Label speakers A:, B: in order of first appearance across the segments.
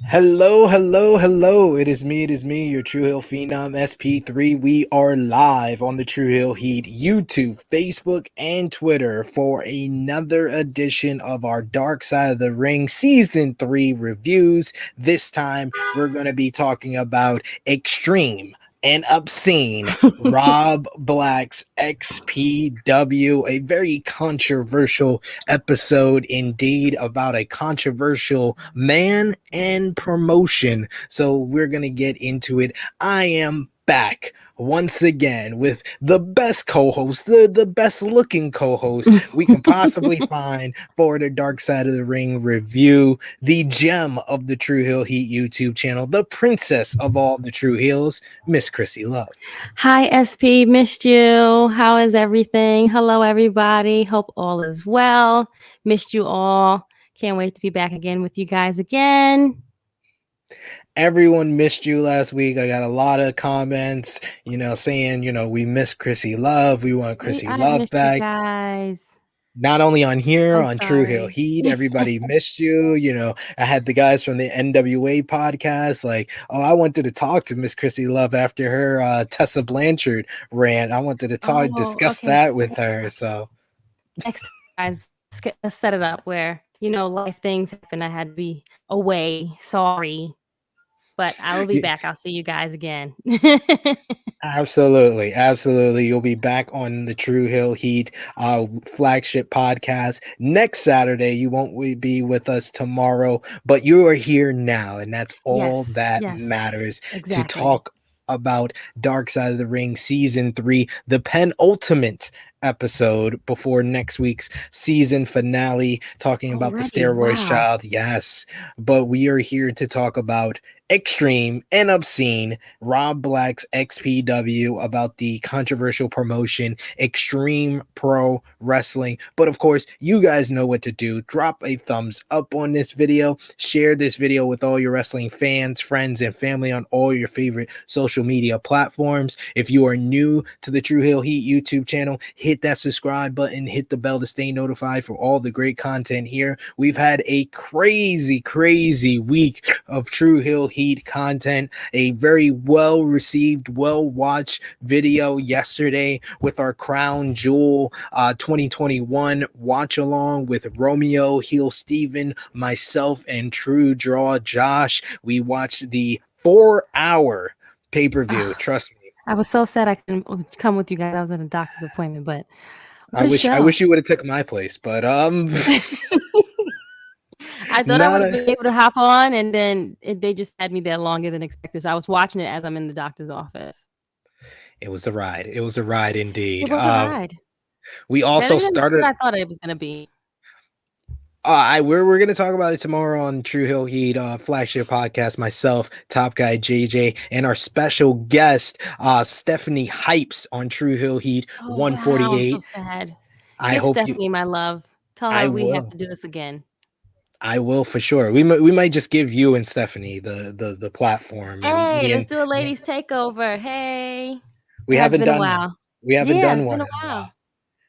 A: Hello, hello, hello. It is me, your True Hill Phenom SP3. We are live on the True Hill Heat YouTube, Facebook, and Twitter for another edition of our Dark Side of the Ring Season 3 reviews. This time, we're going to be talking about Extreme and Obscene, Rob Black's XPW, a very controversial episode indeed about a controversial man and promotion. So we're going to get into it. I am back once again with the best co-host, the best looking co-host we can possibly find for the Dark Side of the Ring review, the gem of the True Hill Heat YouTube channel, the princess of all the True Hills, Miss Krssi Love.
B: Hi, SP. Missed you. How is everything? Hello, everybody. Hope all is well. Missed you all. Can't wait to be back again with you guys again.
A: Everyone missed you last week. I got a lot of comments, saying, we miss Krssi Love. We want Krssi
B: I
A: Love
B: missed you
A: back.
B: guys.
A: Not only on here,
B: I'm
A: on True Hill
B: sorry.
A: Heat, everybody missed you. I had the guys from the NWA podcast like, oh, I wanted to talk to Miss Krssi Love after her Tessa Blanchard rant. I wanted to discuss
B: Okay.
A: that with her. So
B: Next time, guys, let's set it up where, life things happen. I had to be away. Sorry. But I will be back. I'll see you guys again.
A: Absolutely. You'll be back on the True Hill Heat flagship podcast next Saturday. You won't be with us tomorrow, but you are here now, and that's all that matters.
B: Exactly.
A: To talk about Dark Side of the Ring Season 3, the penultimate episode before next week's season finale, talking about the steroid child. Yes, but we are here to talk about Extreme and Obscene, Rob Black's XPW, about the controversial promotion Extreme Pro Wrestling. But of course, you guys know what to do. Drop a thumbs up on this video, share this video with all your wrestling fans, friends, and family on all your favorite social media platforms. If you are new to the True Hill Heat YouTube channel, hit that subscribe button, hit the bell to stay notified for all the great content here. We've had a crazy week of True Hill Heat content, a very well received, well watched video yesterday with our Crown Jewel 2021 watch along with Romeo, Heel Steven, myself, and True Draw Josh. We watched the 4-hour pay-per-view. Trust me.
B: I was so sad I couldn't come with you guys. I was at a doctor's appointment, but
A: I wish you would have took my place, but
B: I thought I would be able to hop on, and then they just had me there longer than expected. So I was watching it as I'm in the doctor's office.
A: It was a ride. It was a ride indeed.
B: It was a ride.
A: We also started.
B: I thought it was going to be.
A: We're going to talk about it tomorrow on True Hill Heat flagship podcast. Myself, Top Guy JJ, and our special guest Stephanie Hypes on True Hill Heat 148.
B: Wow, I'm so sad.
A: I hope
B: Stephanie, my love. Tell her we have to do this again.
A: I will for sure. We might just give you and Stephanie the platform.
B: Hey, let's do a ladies takeover. Hey,
A: we haven't done
B: one.
A: We haven't done one in a while.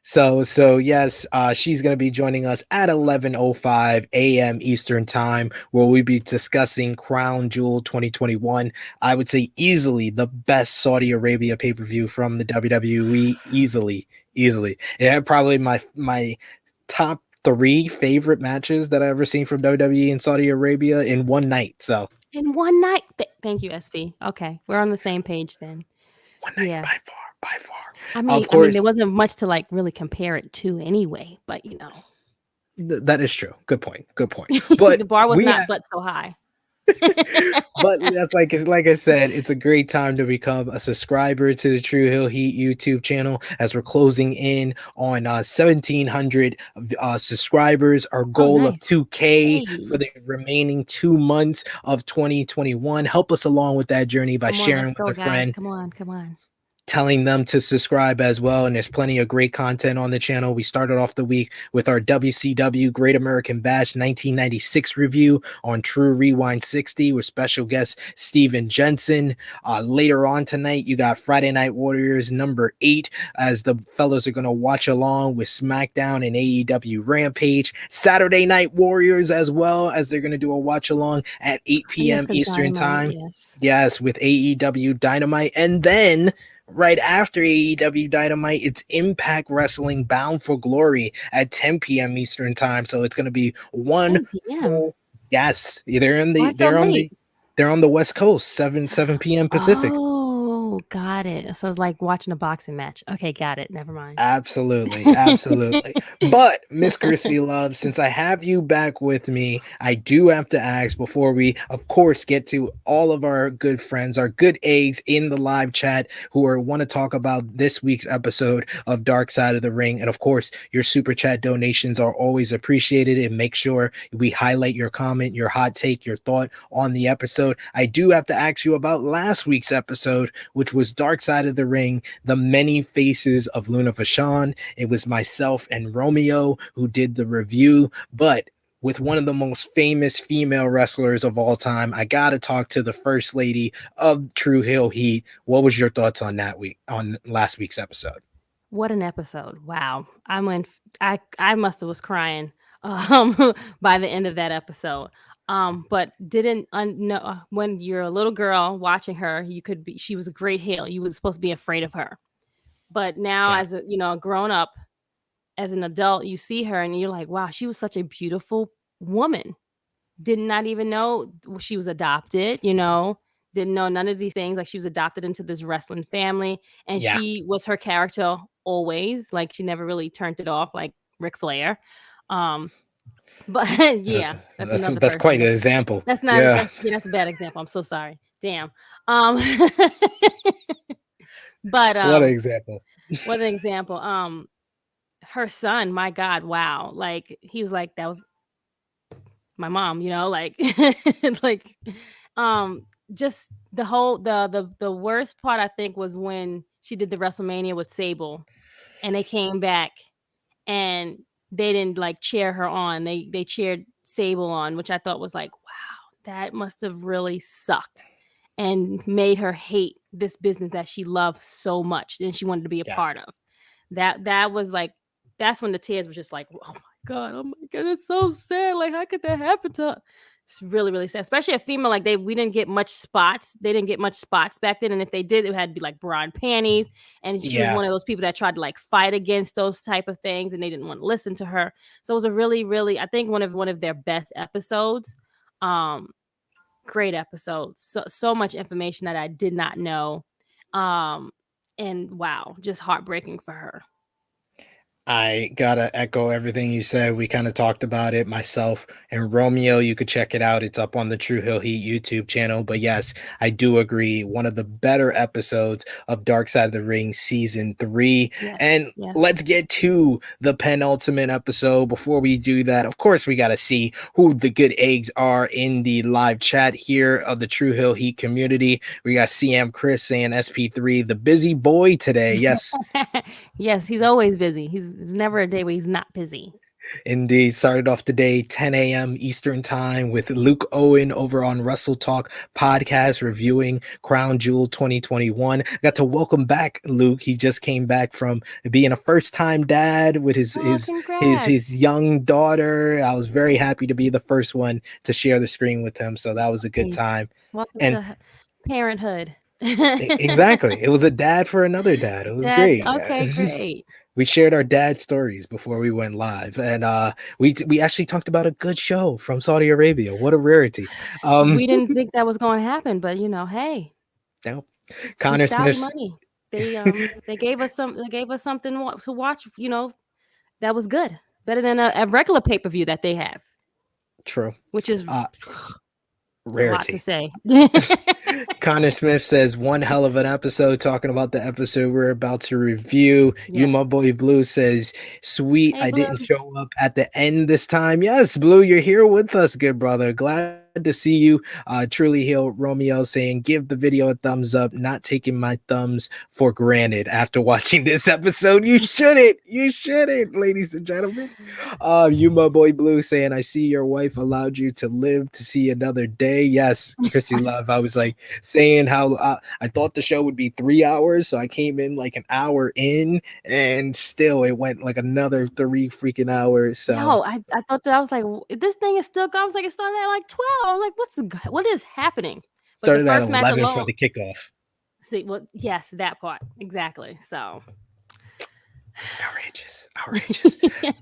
A: So yes, she's going to be joining us at 11:05 a.m. Eastern time, where we'll be discussing Crown Jewel 2021. I would say easily the best Saudi Arabia pay-per-view from the WWE. Easily. Yeah, probably my top 3 favorite matches that I've ever seen from WWE in Saudi Arabia in one night. So
B: in one night. Thank you, SP. Okay, we're on the same page then.
A: One night, by far.
B: I mean, there wasn't much to like really compare it to anyway, but
A: that is true. Good point.
B: But the bar was not but so high.
A: But that's like I said, it's a great time to become a subscriber to the True Hill Heat YouTube channel as we're closing in on 1,700 subscribers. Our goal of 2K for the remaining 2 months of 2021. Help us along with that journey by sharing with a friend.
B: Come on.
A: telling them to subscribe as well. And there's plenty of great content on the channel. We started off the week with our WCW Great American Bash 1996 review on True Rewind 60 with special guest Steven Jensen. Later on tonight, you got Friday Night Warriors number 8, as the fellows are going to watch along with SmackDown and AEW Rampage. Saturday Night Warriors as well, as they're going to do a watch along at 8 p.m. Eastern time. Yes, with AEW Dynamite. And then right after AEW Dynamite, it's Impact Wrestling Bound for Glory at 10 p.m. Eastern time. So it's going to be one full. Yes, they're on the West Coast, 7 p.m. Pacific.
B: Oh, got it. So it's like watching a boxing match. Okay, got it. Never mind.
A: Absolutely. But Miss Krssi Love, since I have you back with me, I do have to ask before we, of course, get to all of our good friends, our good eggs in the live chat who want to talk about this week's episode of Dark Side of the Ring. And of course, your super chat donations are always appreciated, and make sure we highlight your comment, your hot take, your thought on the episode. I do have to ask you about last week's episode, which was Dark Side of the Ring, The Many Faces of Luna Vachon. It was myself and Romeo who did the review, but with one of the most famous female wrestlers of all time, I got to talk to the first lady of True Hill Heat. What was your thoughts on last week's episode?
B: What an episode. Wow. I must have was crying by the end of that episode. But didn't know when you're a little girl watching her, she was a great heel. You was supposed to be afraid of her. But now as a, grown up, as an adult, you see her and you're like, wow, she was such a beautiful woman. Did not even know she was adopted, didn't know none of these things. Like, she was adopted into this wrestling family, and she was her character always. Like, she never really turned it off like Ric Flair. But
A: that's quite an example.
B: That's not that's a bad example. I'm so sorry. Damn. But
A: what an example.
B: What an example. Her son, my God, wow. Like, he was like, that was my mom, like like just the whole the worst part, I think, was when she did the WrestleMania with Sable and they came back and they didn't like cheer her on. They cheered Sable on, which I thought was like, wow, that must have really sucked and made her hate this business that she loved so much and she wanted to be a part of. That was like, that's when the tears were just like, oh my God, it's so sad. Like, how could that happen to her? It's really, really sad, especially a female. Like, we didn't get much spots. They didn't get much spots back then, and if they did, it had to be like bra and panties. And she was one of those people that tried to like fight against those type of things, and they didn't want to listen to her. So it was a really, really, I think one of their best episodes. Great episodes. So much information that I did not know. And wow, just heartbreaking for her.
A: I gotta echo everything you said. We kind of talked about it, myself and Romeo. You could check it out. It's up on the True Hill Heat YouTube channel. But yes, I do agree. One of the better episodes of Dark Side of the Ring season 3. Let's get to the penultimate episode. Before we do that, of course, we got to see who the good eggs are in the live chat here of the True Hill Heat community. We got CM Chris saying SP3, the busy boy today. Yes.
B: Yes, he's always busy. There's never a day where he's not busy.
A: Indeed. Started off the day 10 a.m. Eastern time with Luke Owen over on Wrestle Talk podcast reviewing Crown Jewel 2021. Got to welcome back Luke. He just came back from being a first-time dad with his young daughter. I was very happy to be the first one to share the screen with him. So that was a good time.
B: Welcome to parenthood.
A: Exactly. It was a dad for another dad. It was great.
B: Okay, great.
A: We shared our dad stories before we went live, and we actually talked about a good show from Saudi Arabia. What a rarity!
B: We didn't think that was going to happen, but hey,
A: no. Connor Smith
B: money. They gave us something to watch. That was good, better than a regular pay-per-view that they have.
A: True,
B: which is
A: rarity.
B: A lot to say.
A: Connor Smith says, one hell of an episode, talking about the episode we're about to review. Yeah. You, my boy Blue, says, sweet, hey, I didn't show up at the end this time. Yes, Blue, you're here with us, good brother. Glad glad to see you. Truly Hill Romeo saying, give the video a thumbs up, not taking my thumbs for granted after watching this episode. You shouldn't. You shouldn't, ladies and gentlemen. Yuma Boy Blue saying, I see your wife allowed you to live to see another day. Yes, Krssi Love. I was like saying how I thought the show would be 3 hours. So I came in like an hour in and still it went like another 3 freaking hours. So
B: Yo, I thought that I was like, this thing is still going. I was like, it started at like 12. Like, what is happening? But the
A: started at
B: first match
A: 11 for
B: alone,
A: the kickoff.
B: see, well, yes, that part exactly. So
A: Outrageous.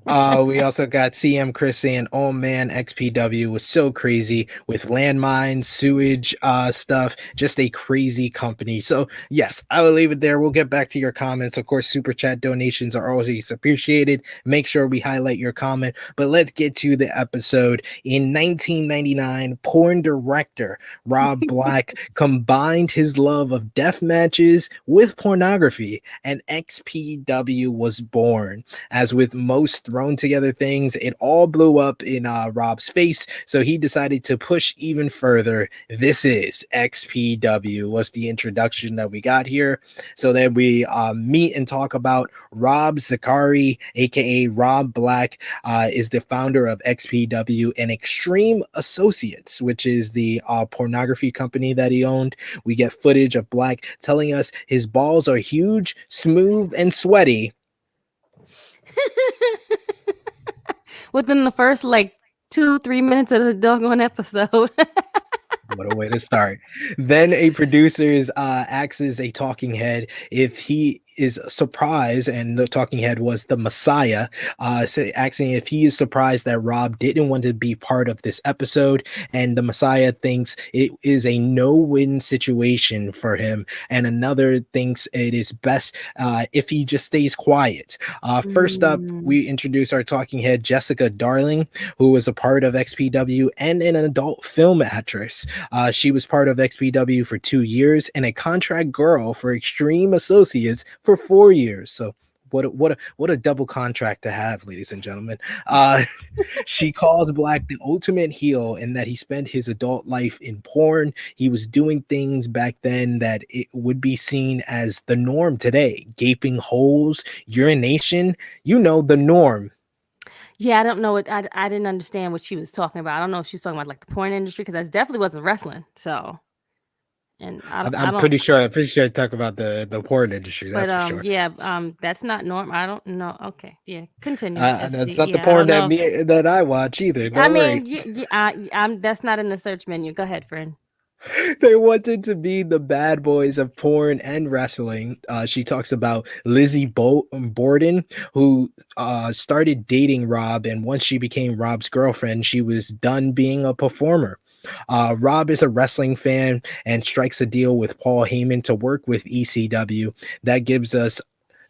A: We also got CM Chris saying, oh man, XPW was so crazy with landmines, sewage stuff, just a crazy company. So yes, I will leave it there. We'll get back to your comments. Of course, super chat donations are always appreciated. Make sure we highlight your comment, but let's get to the episode. In 1999, porn director Rob Black combined his love of death matches with pornography, and XPW was born. As with most thrown together things, it all blew up in Rob's face, so he decided to push even further. This is XPW was the introduction that we got here. So then we meet and talk about Rob Zakari, aka Rob Black, is the founder of XPW and Extreme Associates, which is the pornography company that he owned. We get footage of Black telling us his balls are huge, smooth, and sweaty.
B: within the first like 2-3 minutes of the doggone episode.
A: What a way to start. Then a producer's asks a talking head if he is surprised, and the talking head was the Messiah, asking if he is surprised that Rob didn't want to be part of this episode, and the Messiah thinks it is a no-win situation for him, and another thinks it is best if he just stays quiet. First up, we introduce our talking head, Jessica Darling, who was a part of XPW and an adult film actress. She was part of XPW for 2 years and a contract girl for Extreme Associates for 4 years. So what a double contract to have, ladies and gentlemen. She calls Black the ultimate heel in that he spent his adult life in porn. He was doing things back then that it would be seen as the norm today. Gaping holes, urination, the norm.
B: Yeah, I don't know what I didn't understand what she was talking about. I don't know if she was talking about like the porn industry, because that definitely wasn't wrestling. So, and
A: I'm pretty sure I talk about the porn industry. That's for sure.
B: Yeah, that's not normal. I don't know. Okay, yeah, continue.
A: That's not the porn that I watch either. Don't worry.
B: That's not in the search menu. Go ahead, friend.
A: They wanted to be the bad boys of porn and wrestling. She talks about Lizzie Borden, who started dating Rob, and once she became Rob's girlfriend, she was done being a performer. Rob is a wrestling fan and strikes a deal with Paul Heyman to work with ECW. That gives us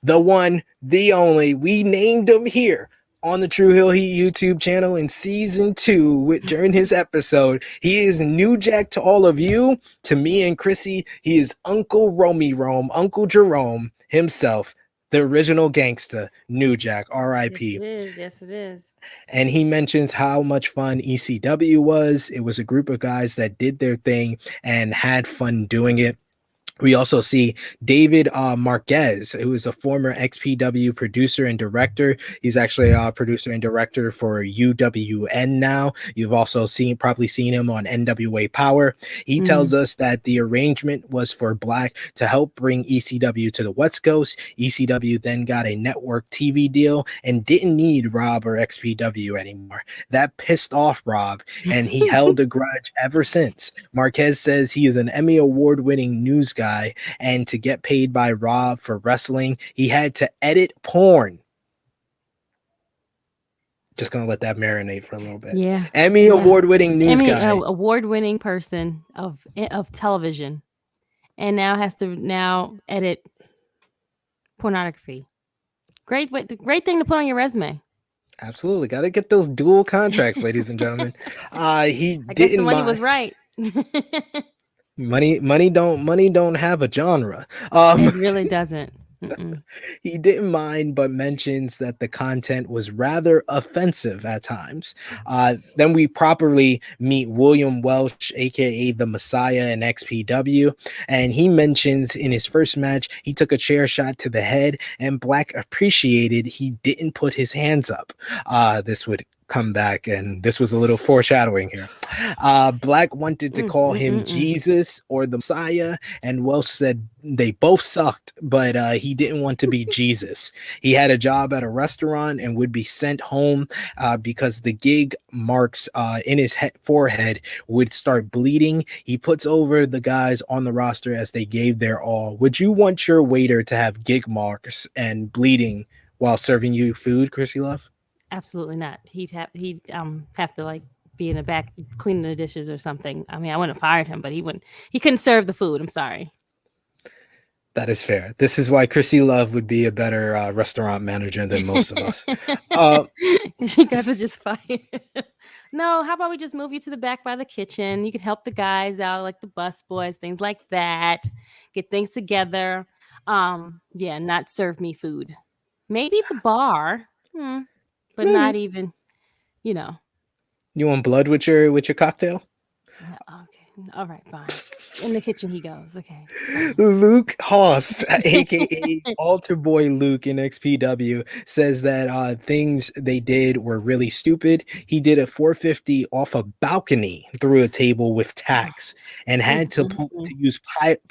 A: the one, the only. We named him here on the True Hill Heat YouTube channel in season 2 during his episode. He is New Jack to all of you. To me and Krssi, he is Uncle Uncle Jerome himself, the original gangster, New Jack, R.I.P.
B: Yes, it is.
A: And he mentions how much fun ECW was. It was a group of guys that did their thing and had fun doing it. We also see David Marquez, who is a former XPW producer and director. He's actually a producer and director for UWN now. You've also probably seen him on NWA Power. He tells us that the arrangement was for Black to help bring ECW to the West Coast. ECW then got a network TV deal and didn't need Rob or XPW anymore. That pissed off Rob, and he held a grudge ever since. Marquez says he is an Emmy Award-winning news guy, and to get paid by Rob for wrestling, he had to edit porn. Just gonna let that marinate for a little bit.
B: Yeah.
A: Emmy Award-winning news guy.
B: Award-winning person of television, and now has to edit pornography. Great thing to put on your resume.
A: Absolutely, got to get those dual contracts, ladies and gentlemen.
B: I guess the money was right.
A: Money don't have a genre.
B: It really doesn't. Mm-mm.
A: He didn't mind, but mentions that the content was rather offensive at times. Then we properly meet William Welsh, aka the Messiah in XPW, and he mentions in his first match he took a chair shot to the head, and Black appreciated he didn't put his hands up. This would come back, and this was a little foreshadowing here. Black wanted to call him
B: Mm-mm-mm.
A: Jesus or the Messiah, and Welsh said they both sucked, but he didn't want to be Jesus. He had a job at a restaurant and would be sent home because the gig marks in his forehead would start bleeding. He puts over the guys on the roster as they gave their all. Would you want your waiter to have gig marks and bleeding while serving you food, Krssi Love?
B: Absolutely not. He'd have to like be in the back cleaning the dishes or something. I mean, I wouldn't have fired him, but he couldn't serve the food. I'm sorry.
A: That is fair. This is why Krssi Love would be a better restaurant manager than most of us. Uh,
B: You guys are just fired. No, how about we just move you to the back by the kitchen? You could help the guys out, like the bus boys, things like that. Get things together. Yeah, not serve me food. Maybe the bar, but not
A: Maybe
B: even, you know.
A: you want blood with your cocktail.
B: No, okay, all right, fine. In the kitchen he goes. Okay, fine.
A: Luke Haas, aka Altar Boy Luke in XPW, says that things they did were really stupid. He did a 450 off a balcony through a table with tacks and had to
B: Mm.
A: use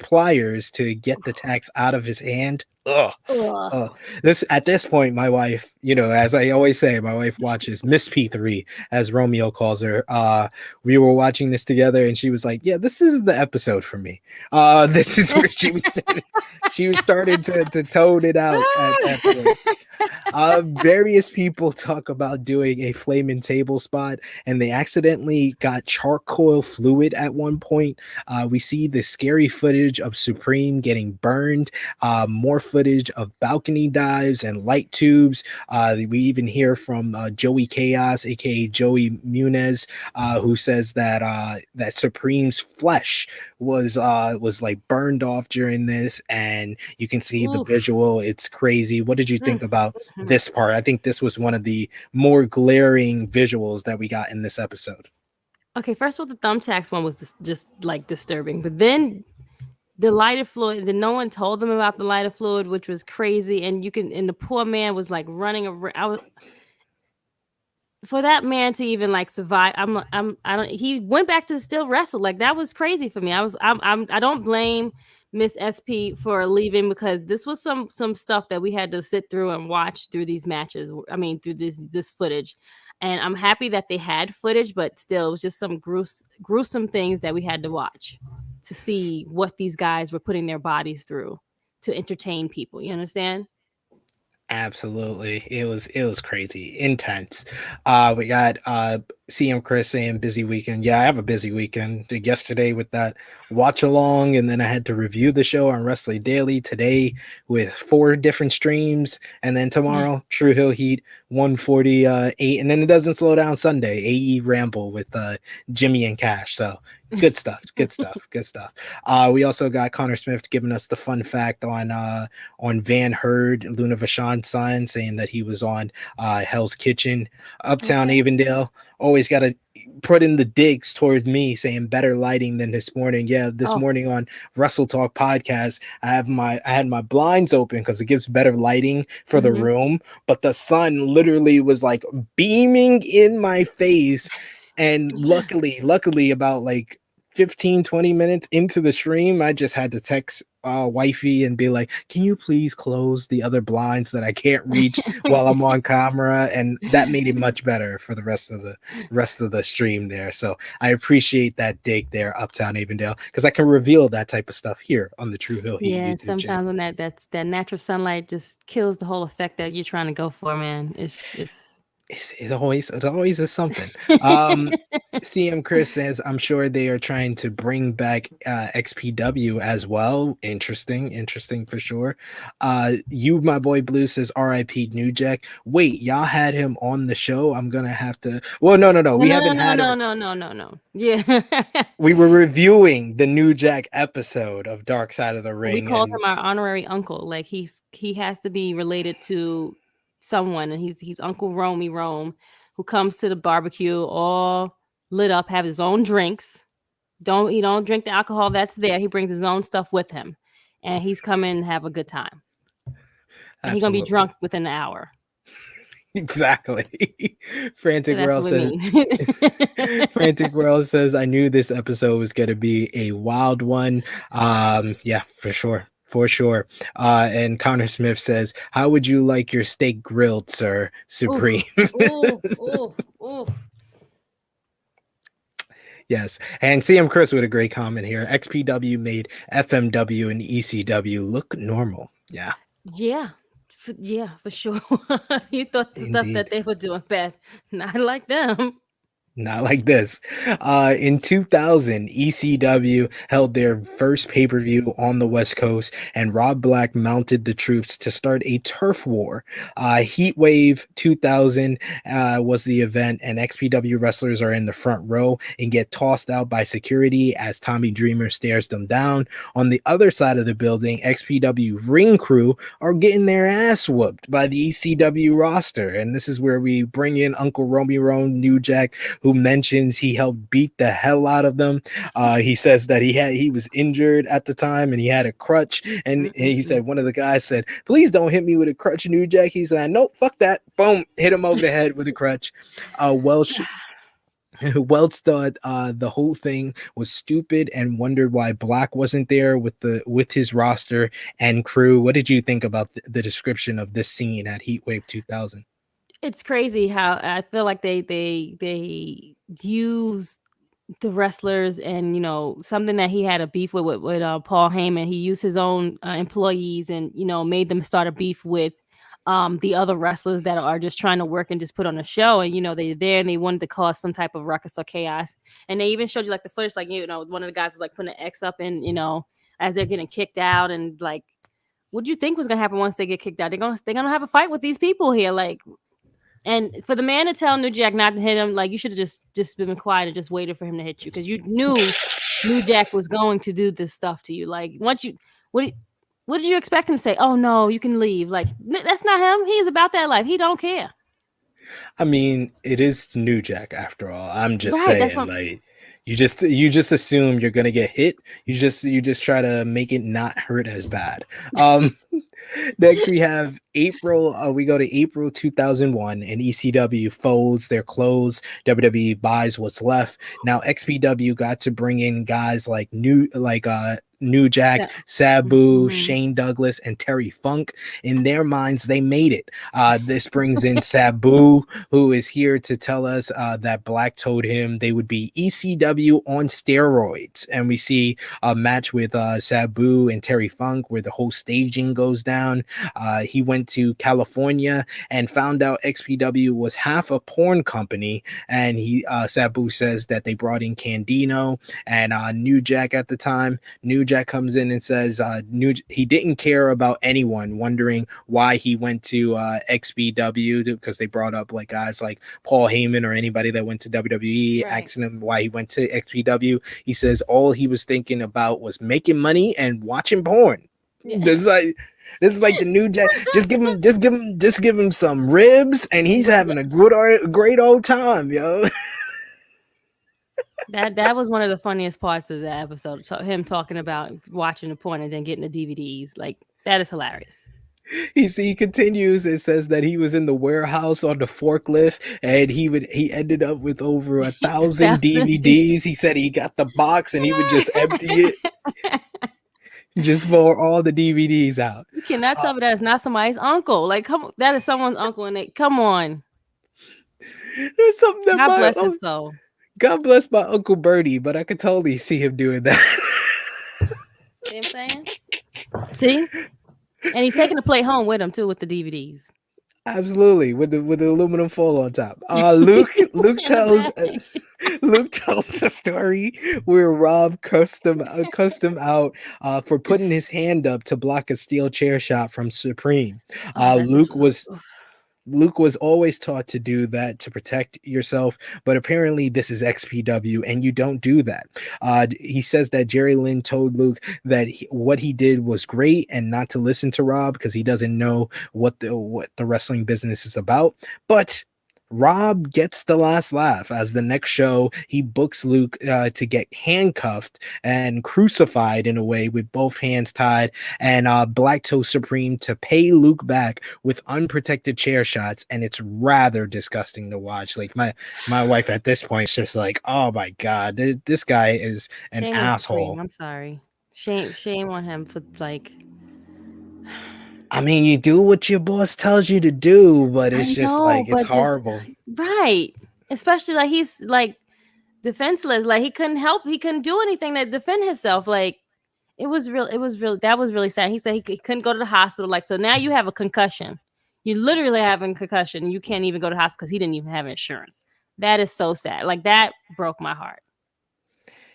A: pliers to get the tacks out of his hand. Ugh.
B: Ugh.
A: This at this point, my wife, as I always say, my wife watches Miss P3, as Romeo calls her. We were watching this together, and she was like, "Yeah, this is the episode for me." This is where she was started to tone it out at that point. Various people talk about doing a flaming table spot, and they accidentally got charcoal fluid at one point. We see the scary footage of Supreme getting burned, more footage of balcony dives and light tubes. We even hear from Joey Chaos, aka Joey Munez, who says that Supreme's flesh was like burned off during this, and you can see the
B: Oof.
A: visual. It's crazy. What did you think about
B: Mhm.
A: this part? I think this was one of the more glaring visuals that we got in this episode.
B: Okay, first of all, the thumbtacks one was just like disturbing, but then the lighted fluid. Then no one told them about the lighted fluid, which was crazy. And the poor man was like running around. I was For that man to even like survive. I don't. He went back to still wrestle. Like that was crazy for me. I don't blame Miss SP for leaving because this was some stuff that we had to sit through and watch through these matches. I mean, through this footage. And I'm happy that they had footage, but still, it was just some gruesome things that we had to watch to see what these guys were putting their bodies through to entertain people. You understand?
A: Absolutely. It was crazy, intense. We got CM Chris saying busy weekend. Yeah, I have a busy weekend. Did yesterday with that watch along, and then I had to review the show on Wrestling Daily today with 4 different streams, and then tomorrow True Hill Heat 148, and then it doesn't slow down Sunday. AE Ramble with Jimmy and Cash. So good stuff, good stuff, good stuff. We also got Connor Smith giving us the fun fact on Van Herd, Luna Vachon's son, saying that he was on Hell's Kitchen. Uptown
B: Okay.
A: Avondale always got to put in the digs towards me, saying better lighting than this morning. Yeah, this
B: Oh.
A: morning on Wrestle Talk podcast, I had my blinds open because it gives better lighting for the
B: Mhm.
A: room, but the sun literally was like beaming in my face. And luckily, about like 15-20 minutes into the stream, I just had to text wifey and be like, can you please close the other blinds that I can't reach while I'm on camera? And that made it much better for the rest of the stream there. So I appreciate that dig there, Uptown Avondale, because I can reveal that type of stuff here on the True Hill Heat
B: Yeah,
A: YouTube channel.
B: sometimes when that natural sunlight just kills the whole effect that you're trying to go for, man. It's
A: It always is something. Um, CM Chris says, I'm sure they are trying to bring back XPW as well. Interesting, interesting for sure. You, my boy Blue says, RIP New Jack. Wait, y'all had him on the show? I'm gonna have to. Well, no, no, no.
B: No,
A: We
B: no, no,
A: haven't
B: no,
A: had
B: no,
A: him.
B: no, no, no, no. Yeah.
A: We were reviewing the New Jack episode of Dark Side of the
B: We
A: Ring,
B: called
A: and
B: him our honorary uncle. Like he has to be related to someone, and he's Uncle Romy Rome, who comes to the barbecue all lit up, have his own drinks. Don't drink the alcohol that's there. He brings his own stuff with him, and he's coming to have a good time. And he's gonna be
A: absolutely.
B: drunk within an hour.
A: Exactly.
B: So
A: Frantic
B: that's
A: World
B: what we
A: says,
B: mean.
A: Frantic World says, I knew this episode was going to be a wild one. Yeah, for sure. For sure. And Connor Smith says, how would you like your steak grilled, sir?
B: Ooh,
A: Supreme.
B: ooh, ooh, ooh.
A: Yes. And CM Chris with a great comment here. XPW made FMW and ECW look normal. Yeah,
B: Yeah. Yeah, for sure. You thought the stuff that
A: indeed.
B: they were doing bad. Not like them.
A: Not like this. In 2000, ECW held their first pay per view on the West Coast, and Rob Black mounted the troops to start a turf war. Heat Wave 2000 was the event, and XPW wrestlers are in the front row and get tossed out by security as Tommy Dreamer stares them down. On the other side of the building, XPW ring crew are getting their ass whooped by the ECW roster. And this is where we bring in Uncle Romy Rome, New Jack, who mentions he helped beat the hell out of them. He says that he was injured at the time and he had a crutch. And he
B: Mm-mm-mm.
A: said one of the guys said, "Please don't hit me with a crutch, New Jack." He said, "Nope, fuck that." Boom, hit him over the head with a crutch. Welsh Welch thought the whole thing was stupid and wondered why Black wasn't there with his roster and crew. What did you think about the description of this scene at Heatwave 2000?
B: It's crazy how I feel like they use the wrestlers, and something that he had a beef with Paul Heyman. He used his own employees, and made them start a beef with the other wrestlers that are just trying to work and just put on a show. And they're there and they wanted to cause some type of ruckus or chaos. And they even showed you like the footage, like one of the guys was like putting an X up, and as they're getting kicked out. And like, what do you think was gonna happen once they get kicked out? They're gonna have a fight with these people here, like. And for the man to tell New Jack not to hit him, like, you should have just been quiet and just waited for him to hit you, because you knew New Jack was going to do this stuff to you. Like, what what did you expect him to say? Oh no, you can leave. Like, that's not him. He's about that life. He don't care.
A: I mean, it is New Jack after all. I'm just
B: Right. That's
A: saying,
B: what.
A: like, you just assume you're gonna get hit. You just try to make it not hurt as bad. Um, Next, we have April. We go to April 2001, and ECW folds their clothes. WWE buys what's left. Now, XPW got to bring in guys like New Jack,
B: Yeah.
A: Sabu,
B: Mhm.
A: Shane Douglas, and Terry Funk. In their minds, they made it. This brings in Sabu, who is here to tell us that Black told him they would be ECW on steroids. And we see a match with Sabu and Terry Funk where the whole staging goes down. He went to California and found out XPW was half a porn company. And Sabu says that they brought in Candino and New Jack at the time. New Jack comes in and says he didn't care about anyone, wondering why he went to XPW, because they brought up like guys like Paul Heyman or anybody that went to WWE,
B: Right.
A: asking him why he went to XPW. He says all he was thinking about was making money and watching porn.
B: Yeah.
A: This is like the New Jack. Just give him some ribs, and he's having a great old time, yo.
B: That was one of the funniest parts of the episode. Him talking about watching the porn and then getting the DVDs. Like, that is hilarious.
A: He continues. It says that he was in the warehouse on the forklift, and he ended up with over 1,000
B: 1,000
A: DVDs. He said he got the box and he would just empty it, just pour all the DVDs out.
B: You cannot
A: Uh,
B: tell me that is not somebody's uncle. Like, come, that is someone's uncle, and they come on.
A: there's something that
B: God bless his soul.
A: God bless my Uncle Bertie, but I could totally see him doing that.
B: See what I'm saying? See? And he's taking the plate home with him too, with the DVDs.
A: Absolutely, with the aluminum foil on top. Luke
B: In the
A: tells
B: back.
A: Luke tells the story where Rob cussed him out for putting his hand up to block a steel chair shot from Supreme.
B: Oh,
A: Uh,
B: that this
A: Luke
B: was
A: was
B: oof.
A: Luke was always taught to do that to protect yourself, but apparently this is XPW and you don't do that. He says that Jerry Lynn told Luke that what he did was great and not to listen to Rob because he doesn't know what the wrestling business is about. But Rob gets the last laugh as the next show he books Luke to get handcuffed and crucified in a way with both hands tied, and Black Toe Supreme to pay Luke back with unprotected chair shots, and it's rather disgusting to watch. Like my wife at this point is just like, oh my god, this guy is an
B: Shame on Supreme.
A: asshole.
B: I'm sorry. Shame on him for like.
A: I mean, you do what your boss tells you to do, but
B: I
A: it's just
B: know,
A: like it's
B: but just
A: horrible.
B: right. Especially like he's like defenseless. Like he couldn't help. He couldn't do anything to defend himself. Like it was real. It was real. That was really sad. He said he couldn't go to the hospital. Like so now you have a concussion. You literally have a concussion. You can't even go to the hospital because he didn't even have insurance. That is so sad. Like that broke my heart.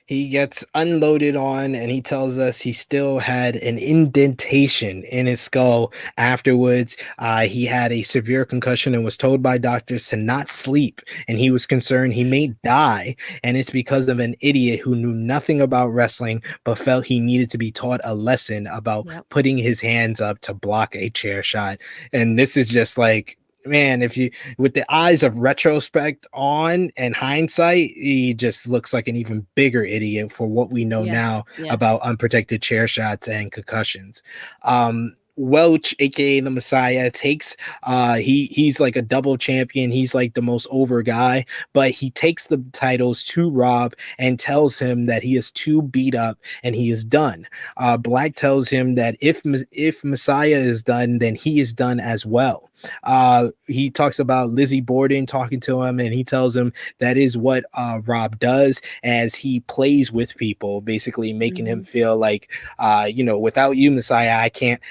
A: He gets unloaded on and he tells us he still had an indentation in his skull afterwards. He had a severe concussion and was told by doctors to not sleep. And he was concerned he may die. And it's because of an idiot who knew nothing about wrestling, but felt he needed to be taught a lesson about
B: Yep.
A: putting his hands up to block a chair shot. And this is just like, man, if you with the eyes of retrospect on and hindsight, he just looks like an even bigger idiot for what we know
B: Yes.
A: now about
B: Yes.
A: unprotected chair shots and concussions. Welch, aka the Messiah, takes he's like a double champion. He's like the most over guy, but he takes the titles to Rob and tells him that he is too beat up and he is done. Black tells him that if Messiah is done, then he is done as well. He talks about Lizzie Borden talking to him, and he tells him that is what Rob does as he plays with people, basically making him
B: Hmm.
A: feel like, without you, Messiah, I can't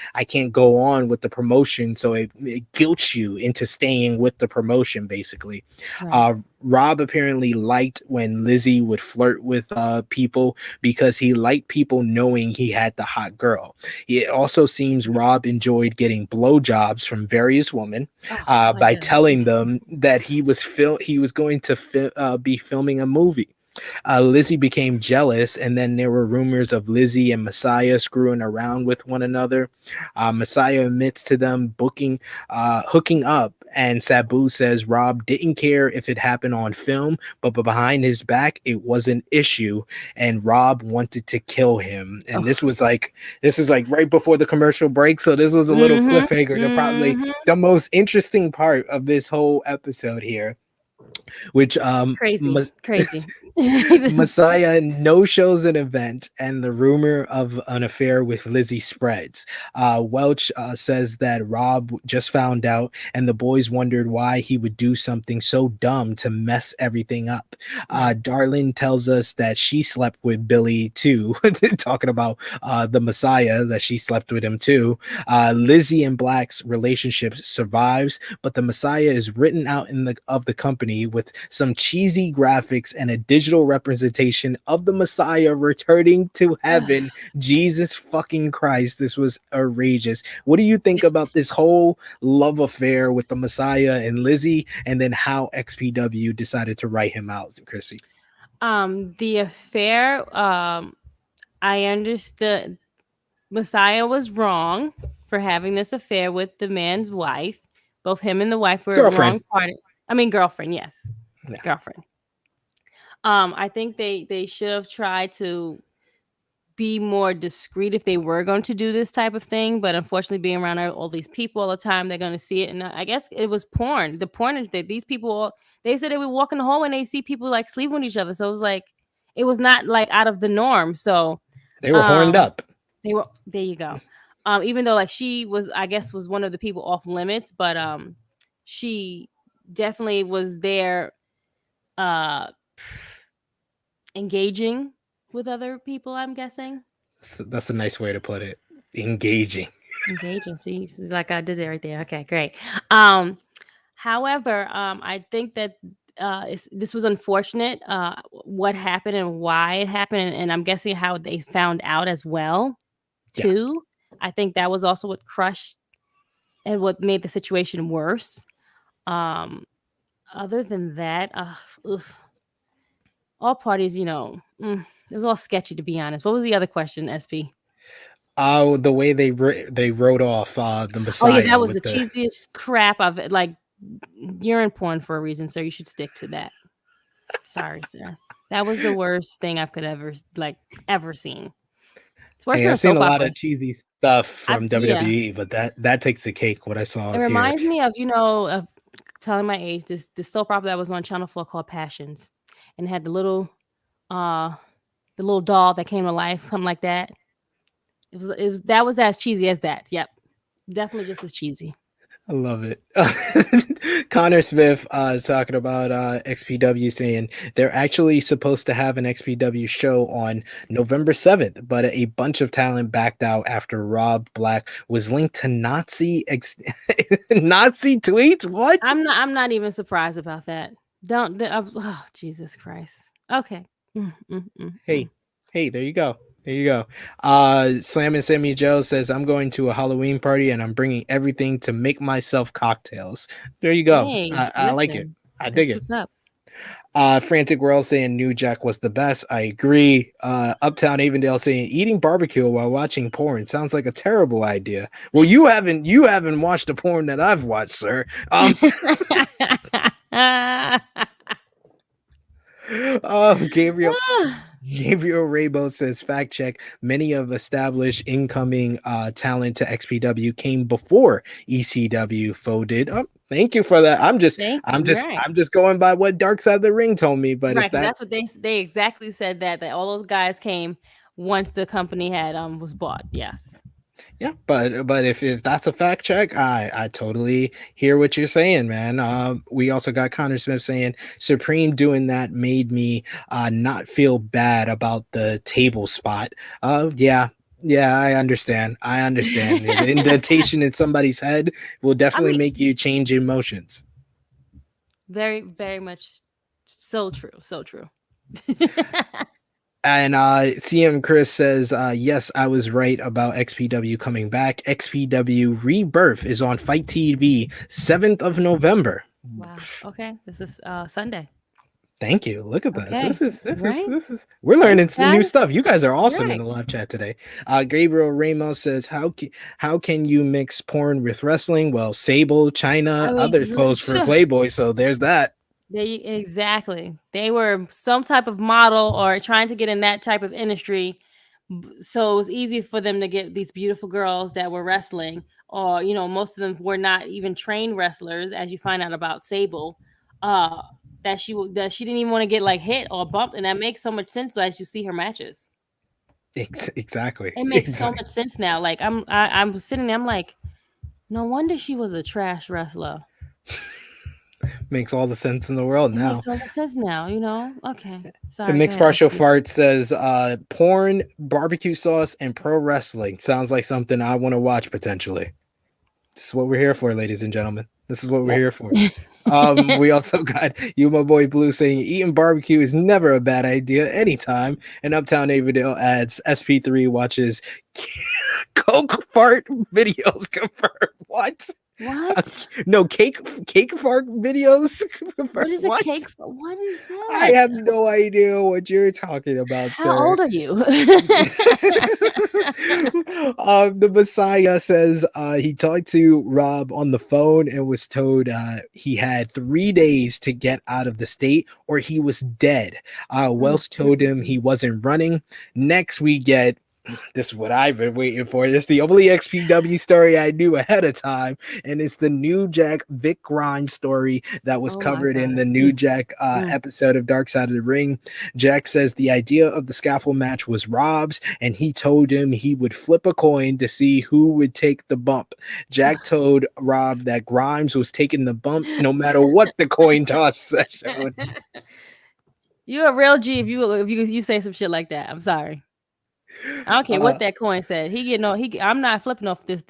A: go on with the promotion. So it guilts you into staying with the promotion, basically.
B: Right.
A: Uh, Rob apparently liked when Lizzie would flirt with people because he liked people knowing he had the hot girl. It also seems Rob enjoyed getting blowjobs from various women
B: Oh my
A: by
B: god.
A: telling them that he was going to be filming a movie. Lizzie became jealous, and then there were rumors of Lizzie and Messiah screwing around with one another. Messiah admits to them hooking up, and Sabu says Rob didn't care if it happened on film, but behind his back, it was an issue, and Rob wanted to kill him. And
B: Oh.
A: this was like right before the commercial break, so this was a little
B: Mhm.
A: cliffhanger to probably
B: Mhm.
A: the most interesting part of this whole episode here, which
B: Crazy. Crazy.
A: Messiah no shows an event, and the rumor of an affair with Lizzie spreads. Welch says that Rob just found out, and the boys wondered why he would do something so dumb to mess everything up.
B: Right.
A: Darlene tells us that she slept with Billy too, talking about the Messiah, that she slept with him too. Lizzie and Black's relationship survives, but the Messiah is written out in the company with some cheesy graphics and a digital representation of the Messiah returning to heaven. Jesus fucking Christ, this was outrageous. What do you think about this whole love affair with the Messiah and Lizzie, and then how XPW decided to write him out, Krssi?
B: The affair, I understood Messiah was wrong for having this affair with the man's wife. Both him and the wife were
A: Girlfriend.
B: wrong party. I mean girlfriend, yes.
A: Yeah.
B: Girlfriend. I think they should have tried to be more discreet if they were going to do this type of thing, but unfortunately being around all these people all the time, they're going to see it. And I guess it was porn. The porn is that these people, they said they would walk in the hallway and they see people like sleeping with each other. So it was like it was not like out of the norm. So
A: They were horned
B: um
A: up.
B: they were there you go. Even though like she was, I guess, was one of the people off limits, but she definitely was there uh engaging with other people, I'm guessing.
A: That's a nice way to put it. Engaging.
B: Engaging. See, it's like I did it right there. Okay, great. Um, However, I think that this was unfortunate. What happened and why it happened, and I'm guessing how they found out as well,
A: Yeah.
B: too. I think that was also what crushed and what made the situation worse. Um, Other than that, oof, all parties, it was all sketchy to be honest. What was the other question, SP?
A: Oh, the way they wrote off the
B: Oh yeah, that
A: Messiah
B: was the
A: with the
B: cheesiest crap of it. Like you're in porn for a reason, so you should stick to that. Sorry, sir. That was the worst thing I could ever seen. It's worse
A: Hey,
B: than a
A: I've seen
B: soap
A: a lot
B: opera.
A: of cheesy stuff from
B: Yeah.
A: WWE, but that takes the cake. What I
B: It
A: saw here.
B: reminds me of telling my age, this soap opera that was on Channel 4 called Passions, and it had uh the little doll that came to life, something like that. It was that was as cheesy as that. Yep. Definitely just as cheesy.
A: I love it. Connor Smith is talking about XPW, saying they're actually supposed to have an XPW show on November 7th, but a bunch of talent backed out after Rob Black was linked to Nazi tweets. What?
B: I'm not even surprised about that. Oh, Jesus Christ. Okay. Mm, mm, mm, mm.
A: Hey, hey, there you go. There you go. Slam and Sammy Joe says, I'm going to a Halloween party and I'm bringing everything to make myself cocktails. There you go.
B: Hey,
A: I like it.
B: listen.
A: I dig
B: That's
A: it.
B: what's up.
A: Frantic World saying New Jack was the best. I agree. Uptown Avondale saying eating barbecue while watching porn sounds like a terrible idea. Well, you haven't watched the porn that I've watched, sir. Gabriel Gabriel Rabo says fact check. Many of established incoming talent to XPW came before ECW folded. Oh, thank you for that. I'm just
B: Thank
A: I'm
B: you.
A: just
B: Right.
A: I'm just going by what Dark Side of the Ring told me. But
B: Right,
A: if
B: because
A: that
B: that's what they exactly said that all those guys came once the company had was bought. Yes.
A: Yeah, but if that's a fact check, I totally hear what you're saying, man. We also got Connor Smith saying Supreme doing that made me not feel bad about the table spot. Yeah. Yeah, I understand. I understand. The indentation in somebody's head will
B: I
A: definitely
B: mean,
A: make you change emotions.
B: very, very much so true. So true.
A: And CM Chris says, yes, I was right about XPW coming back. XPW Rebirth is on Fight TV 7th of November.
B: Wow. Okay. This is Sunday.
A: Thank you. Look at this.
B: Okay. Right.
A: We're
B: Thanks,
A: learning some new
B: guys.
A: stuff. You guys are awesome in
B: Right.
A: the live chat today. Gabriel Ramos says, how can you mix porn with wrestling? Well, Sable,
B: I
A: China,
B: mean,
A: others posed for Playboy, so there's that.
B: exactly. They were some type of model or trying to get in that type of industry. So it was easy for them to get these beautiful girls that were wrestling, or most of them were not even trained wrestlers, as you find out about Sable. Uh, that she didn't even want to get like hit or bumped, and that makes so much sense as you see her matches.
A: Exactly.
B: It makes so
A: Exactly.
B: much sense now. Like I'm sitting there, I'm like, no wonder she was a trash wrestler.
A: Makes all the sense in the world
B: It
A: now.
B: makes so much sense now. Okay.
A: The
B: Sorry, go
A: mixed
B: ahead,
A: partial
B: SP.
A: fart says porn, barbecue sauce, and pro wrestling. Sounds like something I want to watch potentially. This is what we're here for, ladies and gentlemen. This is what we're
B: Yep.
A: here for. We also got you, my boy Blue, saying eating barbecue is never a bad idea anytime. And Uptown Avondale adds SP3 watches Coke fart videos confirmed. What?
B: What?
A: No, cake fart videos
B: What
A: confirmed.
B: is a
A: What?
B: cake for? What is
A: I
B: that?
A: have no idea what you're talking about,
B: How
A: sir.
B: old are you?
A: The Messiah says he talked to Rob on the phone and was told he had 3 days to get out of the state or he was dead.
B: Mm,
A: Wells
B: mm,
A: told him
B: mm.
A: he wasn't running. Next, we get this is what I've been waiting for. This is the only XPW story I knew ahead of time, and it's the New Jack Vic Grimes story that was
B: Oh my
A: covered in
B: God.
A: the New Jack
B: Mm.
A: episode of Dark Side of the Ring. Jack says the idea of the scaffold match was Rob's, and he told him he would flip a coin to see who would take the bump. Jack told Rob that Grimes was taking the bump no matter what the coin toss showed.
B: You're a real G if you say some shit like that. I'm sorry. I don't care
A: Uh,
B: what that coin said. He getting no. I'm not flipping off this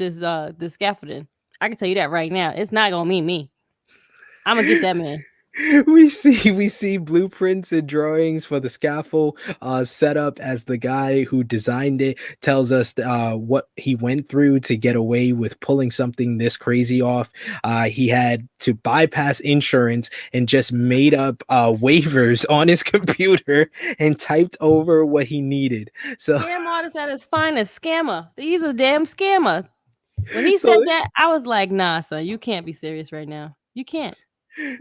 B: scaffolding. I can tell you that right now. It's not gonna mean me. I'm gonna get that man.
A: we see blueprints and drawings for the scaffold set up as the guy who designed it tells us what he went through to get away with pulling something this crazy off. He had to bypass insurance and just made up waivers on his computer and typed over what he needed. So
B: Scam artist at his finest. Scammer. He's a damn scammer. When he said
A: so
B: that, I was like, nah, son, you can't be serious right now. You can't.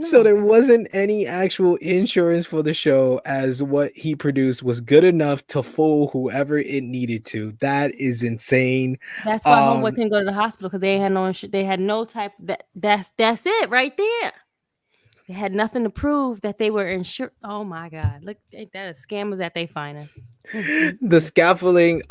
A: So
B: No.
A: there wasn't any actual insurance for the show, as what he produced was good enough to fool whoever it needed to. That is insane.
B: That's why homeboy
A: Um
B: couldn't go to the hospital because they had no they had no type that's it right there. They had nothing to prove that they were insured. Oh my god. Look, that is scammers at their finest. Mm, mm,
A: the
B: mm.
A: scaffolding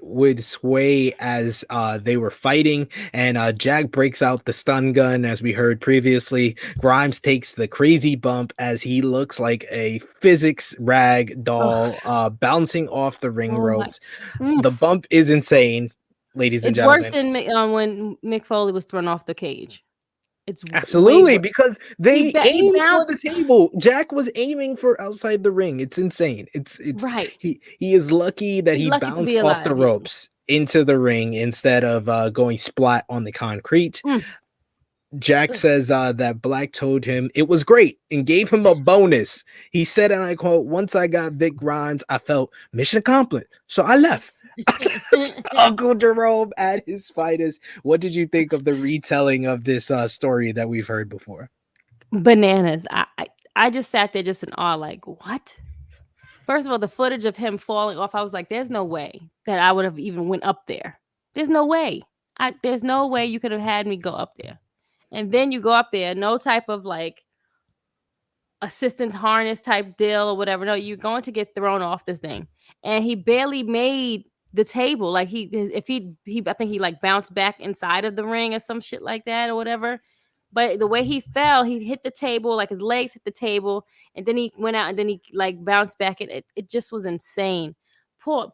A: would sway as they were fighting, and Jack breaks out the stun gun as we heard previously. Grimes takes the crazy bump as he looks like a physics rag doll
B: Ugh.
A: bouncing off the ring
B: Oh my.
A: ropes.
B: Mm.
A: The bump is insane, ladies and
B: It's worse
A: gentlemen.
B: than when Mick Foley was thrown off the cage. It's way
A: Absolutely,
B: worse.
A: because
B: He
A: they
B: he
A: aimed for
B: bounced
A: the table. Jack was aiming for outside the ring. It's insane. It's
B: right.
A: he is lucky that
B: He's
A: he
B: lucky to be
A: bounced off the
B: alive. Yeah.
A: ropes into the ring instead of going splat on the concrete.
B: Mm.
A: Jack
B: Ugh.
A: says that Black told him it was great and gave him a bonus. He said, and I quote, "Once I got Vic Grimes, I felt mission accomplished. So I left." Uncle Jerome at his finest. What did you think of the retelling of this story that we've heard before?
B: Bananas. I just sat there just in awe, like, what? First of all, the footage of him falling off, I was like, there's no way that I would have even went up there. There's no way. There's no way you could have had me go up there. And then you go up there, no type of like assistance harness type deal or whatever. No, you're going to get thrown off this thing. And he barely made the table. Like if he I think he like bounced back inside of the ring or some shit like that or whatever. But the way he fell, he hit the table, like his legs hit the table, and then he went out and then he like bounced back. It just was insane. Poor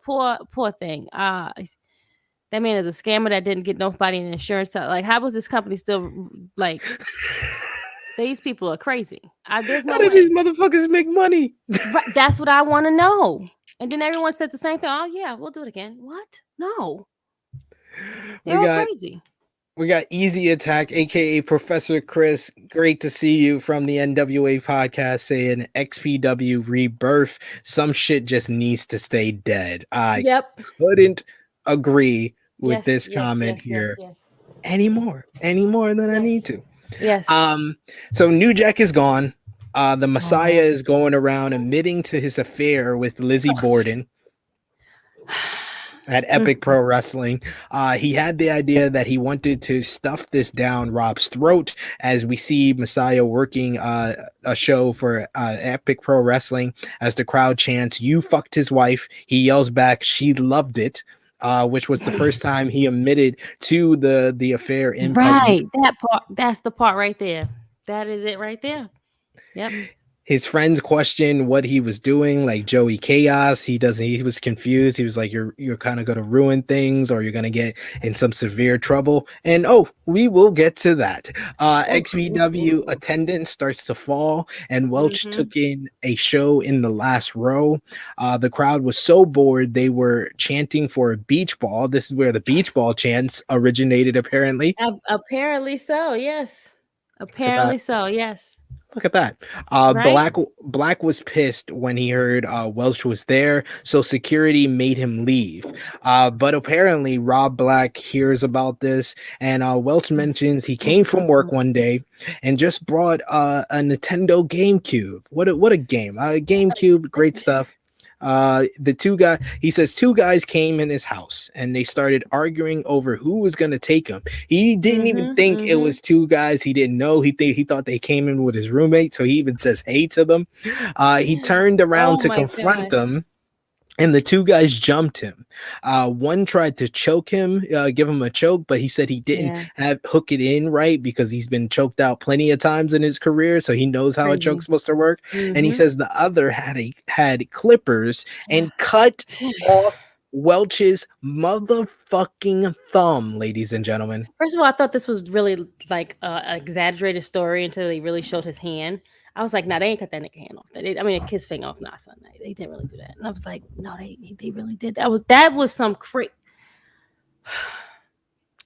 B: thing. That man is a scammer that didn't get nobody in insurance. Like, how was this company still like? These people are crazy. There's
A: How
B: no
A: did these
B: way.
A: motherfuckers make money?
B: Right, that's what I want to know. And then everyone said the same thing. Oh yeah, we'll do it again. What? No,
A: we
B: they're all
A: got
B: crazy.
A: we got Easy Attack, aka Professor Chris. Great to see you from the NWA podcast saying XPW rebirth. Some shit just needs to stay dead. I
B: Yep.
A: couldn't agree with
B: Yes.
A: this
B: Yes.
A: comment
B: Yes. Yes.
A: here
B: Yes.
A: any more than I need
B: Yes.
A: to.
B: Yes.
A: So New Jack is gone. The Messiah
B: Oh.
A: is going around admitting to his affair with Lizzie Borden at Epic Pro Wrestling. He had the idea that he wanted to stuff this down Rob's throat, as we see Messiah working a show for Epic Pro Wrestling. As the crowd chants, "You fucked his wife," he yells back, "She loved it." Which was the first time he admitted to the affair in public.
B: Right. That part. That's the part right there. That is it right there. Yep.
A: His friends questioned what he was doing, like Joey Chaos. He was confused. He was like, you're kind of gonna ruin things, or you're gonna get in some severe trouble. And we will get to that. XPW attendance starts to fall, and Welch took in a show in the last row. The crowd was so bored they were chanting for a beach ball. This is where the beach ball chants originated, apparently.
B: Apparently so. Yes.
A: Look at that.
B: Apparently so. Yes.
A: Look at that.
B: Right.
A: Black was pissed when he heard Welch was there, so security made him leave. But apparently Rob Black hears about this, and Welch mentions he came from work one day and just brought a Nintendo GameCube. What a game! GameCube, great stuff. He says two guys came in his house and they started arguing over who was going to take him. He didn't even think it was two guys. He didn't know. He thought they came in with his roommate, so he even says hey to them. He turned around
B: Oh
A: to
B: my
A: confront
B: god.
A: them, and the two guys jumped him. One tried to choke him, give him a choke, but he said he didn't hook it in right because he's been choked out plenty of times in his career, so he knows how a choke's supposed to work. And he says the other had clippers and cut off Welch's motherfucking thumb, ladies and gentlemen.
B: First of all, I thought this was really like a exaggerated story until they really showed his hand. I was like, "Nah, they ain't cut that nigga hand off. I mean, his finger off. Nah, son, they didn't really do that." And I was like, "No, they really did. That was some crazy."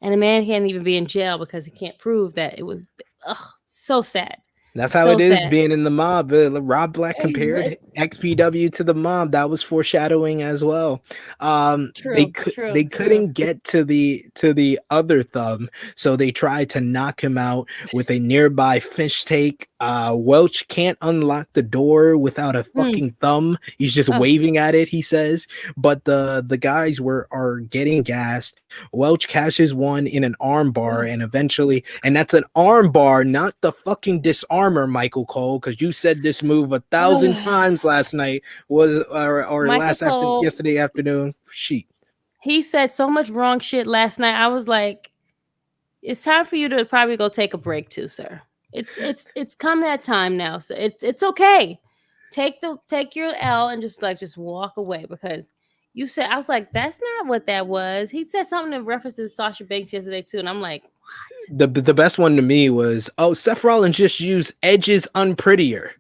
B: And the man can't even be in jail because he can't prove that it was. Ugh, so sad,
A: That's how
B: so
A: it is
B: sad.
A: being in the mob. Rob Black compared XPW to the mob. That was foreshadowing as well.
B: True,
A: They
B: true, true.
A: couldn't get to the other thumb, so they tried to knock him out with a nearby fish take. Welch can't unlock the door without a
B: Hmm.
A: fucking thumb. He's just
B: Oh,
A: waving at it. He says, but the guys are getting gassed. Welch catches one in an arm bar,
B: oh.
A: and eventually, and that's an arm bar, not the fucking disarmer, Michael Cole, because you said this move 1,000 times last night was or
B: Michael Cole.
A: yesterday afternoon. Sheet.
B: He said so much wrong shit last night. I was like, it's time for you to probably go take a break too, sir. It's come that time now. So it's okay. Take your L and just walk away because you said I was like, that's not what that was. He said something in reference to Sasha Banks yesterday too, and I'm like, what?
A: The best one to me was, oh, Seth Rollins just used Edge's unprettier.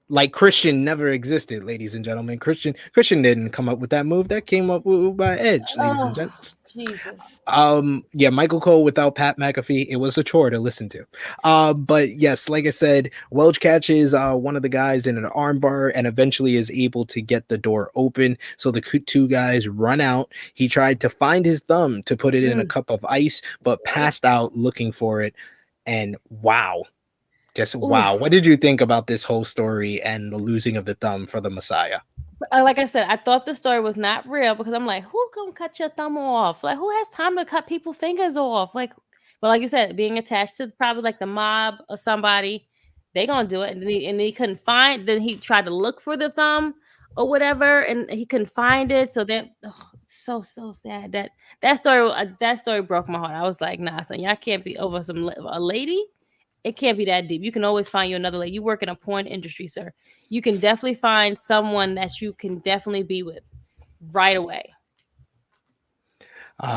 A: Like Christian never existed, ladies and gentlemen. Christian didn't come up with that move. That came up by Edge, ladies and
B: Oh,
A: gentlemen.
B: Jesus.
A: Yeah, Michael Cole without Pat McAfee, it was a chore to listen to. But yes, like I said, Welch catches one of the guys in an armbar and eventually is able to get the door open. So the two guys run out. He tried to find his thumb to put it in a
B: Mm.
A: cup of ice, but passed out looking for it. And wow, just
B: Ooh.
A: wow. What did you think about this whole story and the losing of the thumb for the Messiah?
B: Like I said, I thought the story was not real because I'm like, who gonna cut your thumb off? Like, who has time to cut people's fingers off? Like, but like you said, being attached to probably like the mob or somebody, they gonna do it. And he couldn't find. Then he tried to look for the thumb or whatever, and he couldn't find it. So that it's so sad that story broke my heart. I was like, nah, son, y'all can't be over a lady. It can't be that deep. You can always find you another lady. You work in a porn industry, sir. You can definitely find someone that you can definitely be with right away.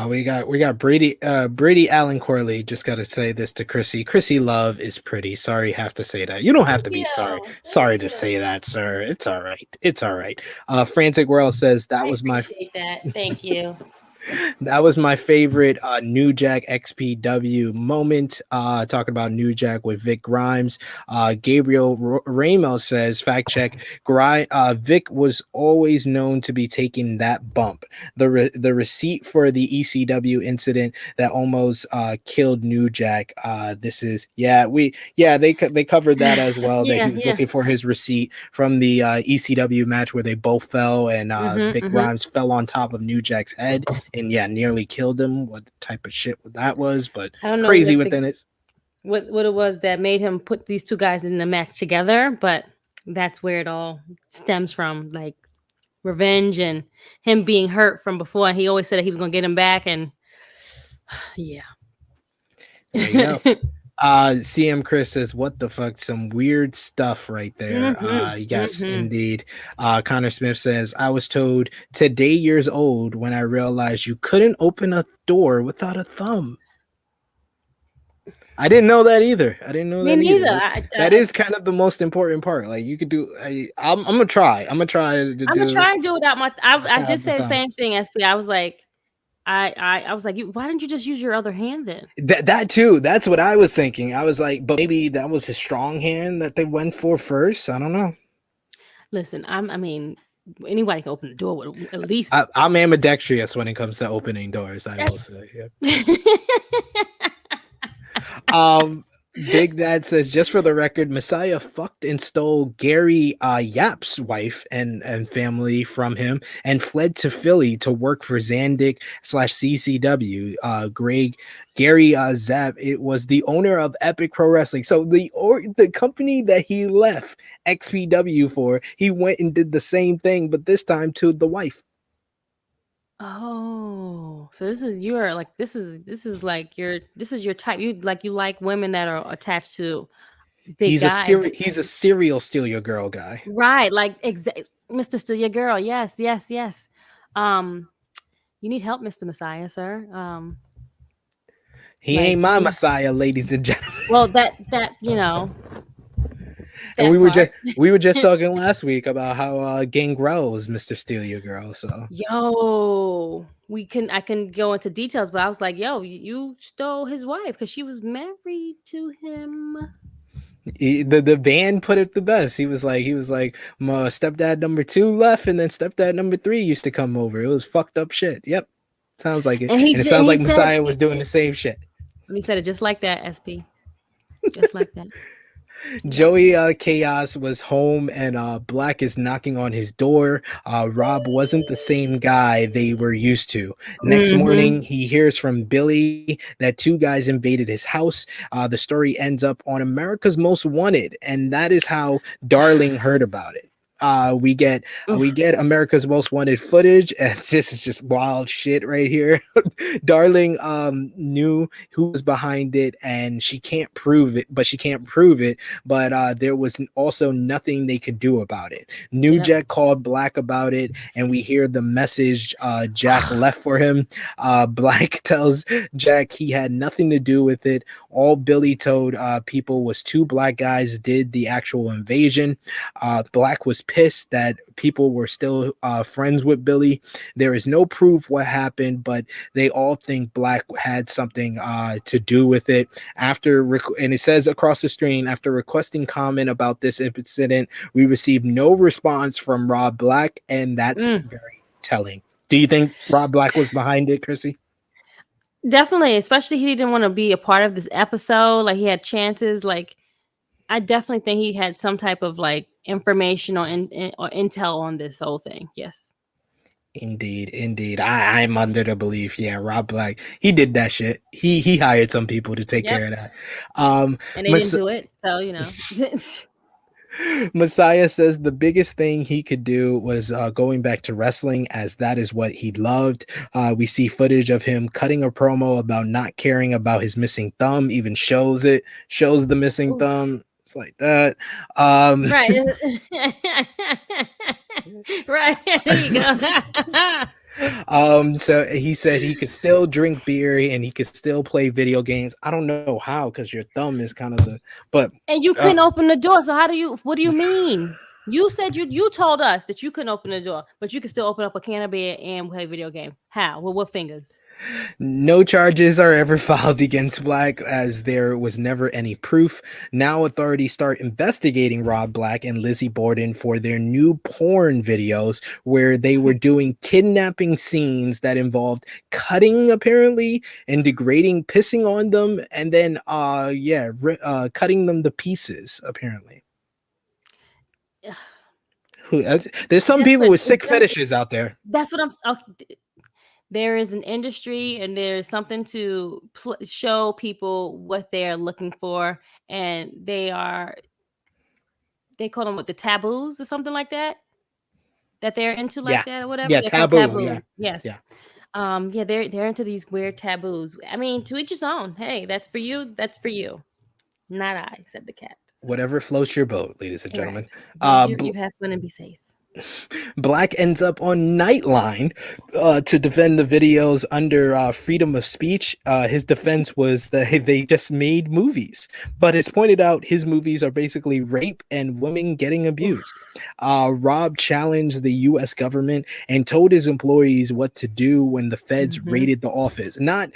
A: We got Brady Allen Corley. Just got to say this to Krssi. Krssi Love is pretty. Sorry, have to say that. You don't have
B: Thank
A: to be
B: you.
A: sorry.
B: Thank
A: Sorry to
B: you.
A: say that, sir. It's all right. It's all right. Frantic World says
B: I appreciate that. Thank you.
A: that was my favorite New Jack XPW moment. Talking about New Jack with Vic Grimes. Gabriel Ramos says, fact check, Vic was always known to be taking that bump. The receipt for the ECW incident that almost killed New Jack. This is they covered that as well. That he
B: Yeah,
A: was
B: yeah.
A: looking for his receipt from the ECW match where they both fell and
B: Mhm,
A: Vic
B: mhm.
A: Grimes fell on top of New Jack's head and yeah, nearly killed him. What type of shit that was, but
B: I don't know
A: crazy within it.
B: what it was that made him put these two guys in the match together, but that's where it all stems from, like revenge and him being hurt from before. And he always said that he was gonna get him back, and yeah.
A: There you go. CM Chris says, what the fuck? Some weird stuff right there.
B: Mhm,
A: Yes,
B: mhm.
A: indeed. Connor Smith says, I was told today years old when I realized you couldn't open a door without a thumb. I didn't know that either. I didn't know
B: Me
A: that either.
B: neither.
A: That is kind of the most important part. Like you could do. I'm gonna try. I'm gonna try to
B: Imma
A: do
B: try and do it without I did
A: without the
B: say the
A: thumb.
B: same thing, SP. I was like, I was like, "You why didn't you just use your other hand then?"
A: That too. That's what I was thinking. I was like, but maybe that was a strong hand that they went for first. I don't know.
B: Listen, I mean, anybody can open the door with at least
A: I'm ambidextrous when it comes to opening doors. I will say. Yeah. Um, Big Dad says, just for the record, Messiah fucked and stole Gary Yap's wife and family from him and fled to Philly to work for Zandig / CCW. Gary Zapp, it was the owner of Epic Pro Wrestling. So the company that he left XPW for, he went and did the same thing, but this time to the wife.
B: Oh, so this is your type. You like women that are attached to big guys.
A: He's a serial steal your girl guy.
B: Right, like Mr. Still Your Girl. Yes, yes, yes. Um, you need help, Mr. Messiah, sir.
A: He
B: Like
A: ain't my messiah, ladies and gentlemen.
B: well, that you know
A: And
B: that part.
A: we were just talking last week about how Gangrel was Mr. Steal Your Girl. So
B: Yo, I can go into details, but I was like, yo, you stole his wife because she was married to him.
A: the band put it the best. He was like, my stepdad number 2 left, and then stepdad number 3 used to come over. It was fucked up shit. Yep, sounds like it,
B: And
A: and it sounds
B: he
A: like
B: said,
A: Messiah was doing the same shit.
B: and he said it just like that, SP, just like that. Yep.
A: Joey Chaos was home, and Black is knocking on his door. Rob wasn't the same guy they were used to. Next
B: Mm-hmm.
A: morning, he hears from Billy that 2 guys invaded his house. The story ends up on America's Most Wanted, and that is how Darling heard about it. We get America's Most Wanted footage, and this is just wild shit right here. Darling knew who was behind it, and she can't prove it, but there was also nothing they could do about it. New
B: Yep.
A: Jack called Black about it, and we hear the message Jack left for him. Black tells Jack he had nothing to do with it. All Billy told people was 2 black guys did the actual invasion. Black was pissed that people were still friends with Billy. There is no proof what happened, but they all think Black had something to do with it. And it says across the screen, after requesting comment about this incident, we received no response from Rob Black, and that's very telling. Do you think Rob Black was behind it, Krssi?
B: Definitely, especially he didn't want to be a part of this episode. Like he had chances. Like I definitely think he had some type of like information or intel on this whole thing. Yes.
A: Indeed, indeed. I'm under the belief, yeah, Rob Black, he did that shit. He hired some people to take
B: Yep.
A: care of that. Um,
B: And they didn't do it, so you know.
A: Messiah says the biggest thing he could do was going back to wrestling, as that is what he loved. We see footage of him cutting a promo about not caring about his missing thumb, even shows the missing thumb. It's like that.
B: Right. Right. There you go.
A: So he said he could still drink beer and he could still play video games. I don't know how, because your thumb is kind of but
B: And you couldn't open the door. So what do you mean? You said you told us that you couldn't open the door, but you could still open up a can of beer and play a video game. How? With what fingers?
A: no charges are ever filed against Black, as there was never any proof. Now authorities start investigating Rob Black and Lizzie Borden for their new porn videos, where they were doing kidnapping scenes that involved cutting, apparently, and degrading, pissing on them, and then cutting them to pieces, apparently. There's some people with sick fetishes out there.
B: That's what I'm. There is an industry, and there's something to show people what they're looking for, and they call them the taboos or something like that. That they're into like that or whatever.
A: Yeah,
B: They're called
A: taboo.
B: taboos.
A: Yeah,
B: Yes.
A: yeah.
B: Yeah, they're into these weird taboos. I mean, to each his own. Hey, that's for you. That's for you. Not I, said the cat. So.
A: Whatever floats your boat, ladies and gentlemen.
B: As long as you have fun and be safe.
A: Black ends up on Nightline to defend the videos under freedom of speech. His defense was that they just made movies, but it's pointed out his movies are basically rape and women getting abused. Rob challenged the U.S. government and told his employees what to do when the feds raided the office. Not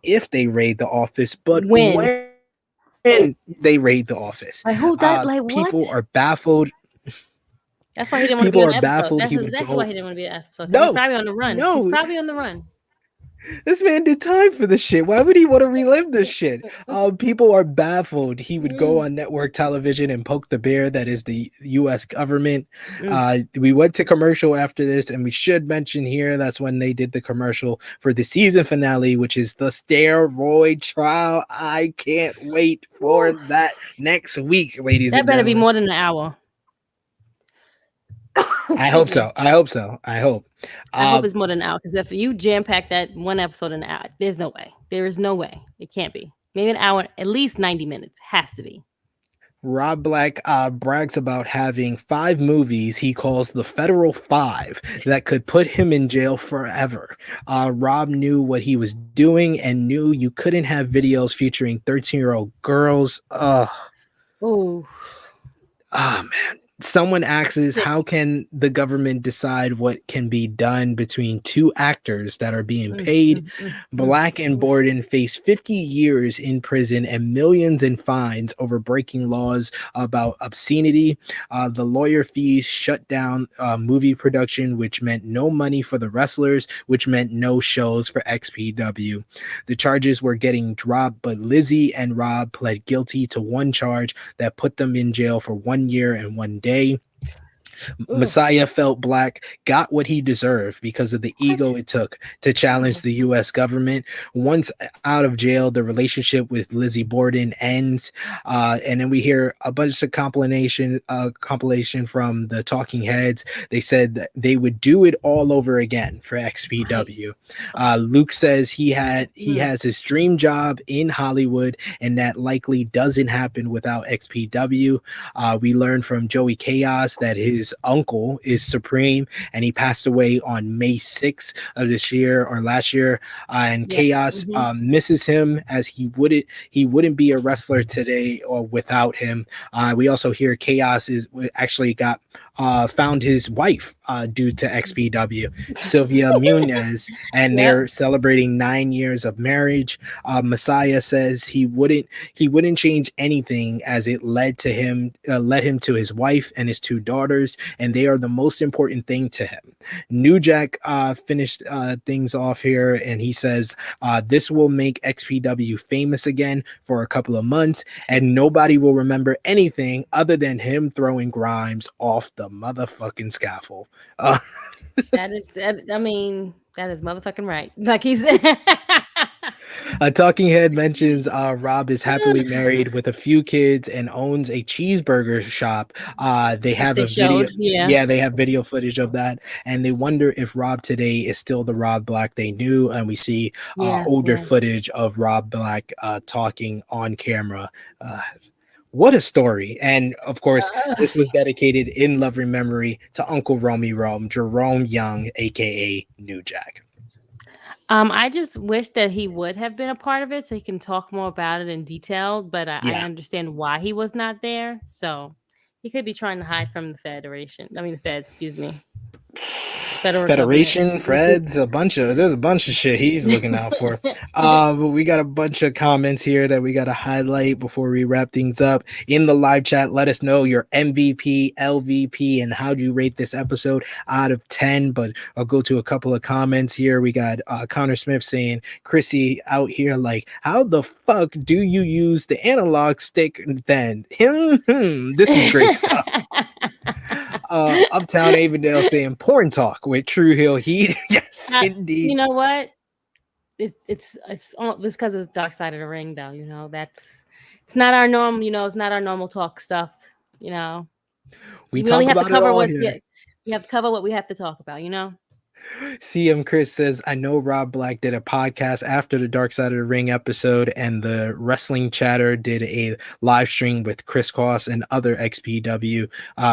A: if they raid the office, but when they raid the office.
B: Like who that? Like
A: people
B: what?
A: are baffled.
B: That's why he didn't want to be on the episode. That's exactly why he didn't want to be on the episode. He's probably on the run. He's probably on the run.
A: This man did time for this shit. Why would he want to relive this shit? People are baffled. He would go on network television and poke the bear that is the U.S. government. We went to commercial after this, and we should mention here that's when they did the commercial for the season finale, which is the steroid trial. I can't wait for that next week, ladies and gentlemen.
B: That better be more than an hour.
A: I hope so. I hope
B: it's more than an hour, because if you jam pack that one episode in an hour, there's no way. There is no way. It can't be. Maybe an hour, at least 90 minutes. Has to be.
A: Rob Black brags about having 5 movies he calls the Federal Five that could put him in jail forever. Rob knew what he was doing and knew you couldn't have videos featuring 13-year-old girls. Ugh.
B: Oh,
A: Ah, man. Someone asks,
B: sick.
A: how can the government decide what can be done between two actors that are being
B: Mm,
A: paid?
B: mm, mm, mm,
A: Black and
B: mm.
A: Borden face 50 years in prison and millions in fines over breaking laws about obscenity. The lawyer fees shut down movie production, which meant no money for the wrestlers, which meant no shows for XPW. The charges were getting dropped, but Lizzie and Rob pled guilty to one charge that put them in jail for 1 year and 1 day.
B: Ugh.
A: Messiah felt Black got what he deserved because of the
B: What?
A: ego it took to challenge
B: Oh,
A: the US government. Once out of jail, the relationship with Lizzie Borden ends. And then we hear a bunch of compilation from the Talking Heads. They said that they would do it all over again for
B: right.
A: XPW. Luke says he
B: Mm,
A: has his dream job in Hollywood, and that likely doesn't happen without XPW. We learned from Joey Chaos that his uncle is Supreme, and he passed away on May 6th of this year or last year. And
B: yes.
A: Chaos misses him, as he wouldn't be a wrestler today or without him. We also hear Chaos is actually got found his wife due to XPW, Sylvia Munez, and
B: Yep.
A: they're celebrating 9 years of marriage. Messiah says he wouldn't change anything, as it led him to his wife and his 2 daughters, and they are the most important thing to him. New Jack finished things off here, and he says this will make XPW famous again for a couple of months, and nobody will remember anything other than him throwing Grimes off the motherfucking scaffold. Uh,
B: That is that. I mean, that is motherfucking right. Like he said.
A: A talking head mentions Rob is happily married with a few kids and owns a cheeseburger shop. They
B: Which
A: have
B: they
A: a video.
B: showed. Yeah.
A: Yeah, they have video footage of that, and they wonder if Rob today is still the Rob Black they knew. And we see
B: Yeah.
A: older
B: Yeah.
A: footage of Rob Black talking on camera. Uh, what a story! And of course, this was dedicated in loving memory to Uncle Romy Rome, Jerome Young, aka New Jack.
B: I just wish that he would have been a part of it so he can talk more about it in detail, but I
A: Yeah.
B: understand why he was not there. So he could be trying to hide from the Federation. I mean, the Fed, excuse me, federal government.
A: Federation, Freds, there's a bunch of shit he's looking out for. But we got a bunch of comments here that we got to highlight before we wrap things up. In the live chat, let us know your MVP, LVP, and how do you rate this episode out of 10. But I'll go to a couple of comments here. We got Connor Smith saying, Krssi out here like, how the fuck do you use the analog stick then? This is great stuff. Uptown Avondale saying porn talk with True Hill Heat. Yes,
B: You
A: indeed.
B: know what? It's because of the Dark Side of the Ring, though. You know, that's it's not our norm. You know, it's not our normal talk stuff. You know,
A: We
B: we only
A: talk
B: have to
A: about it
B: cover
A: all
B: what's
A: here.
B: yeah. We have to cover what we have to talk about. You know.
A: CM Chris says, I know Rob Black did a podcast after the Dark Side of the Ring episode, and the Wrestling Chatter did a live stream with Chris Cross and other XPW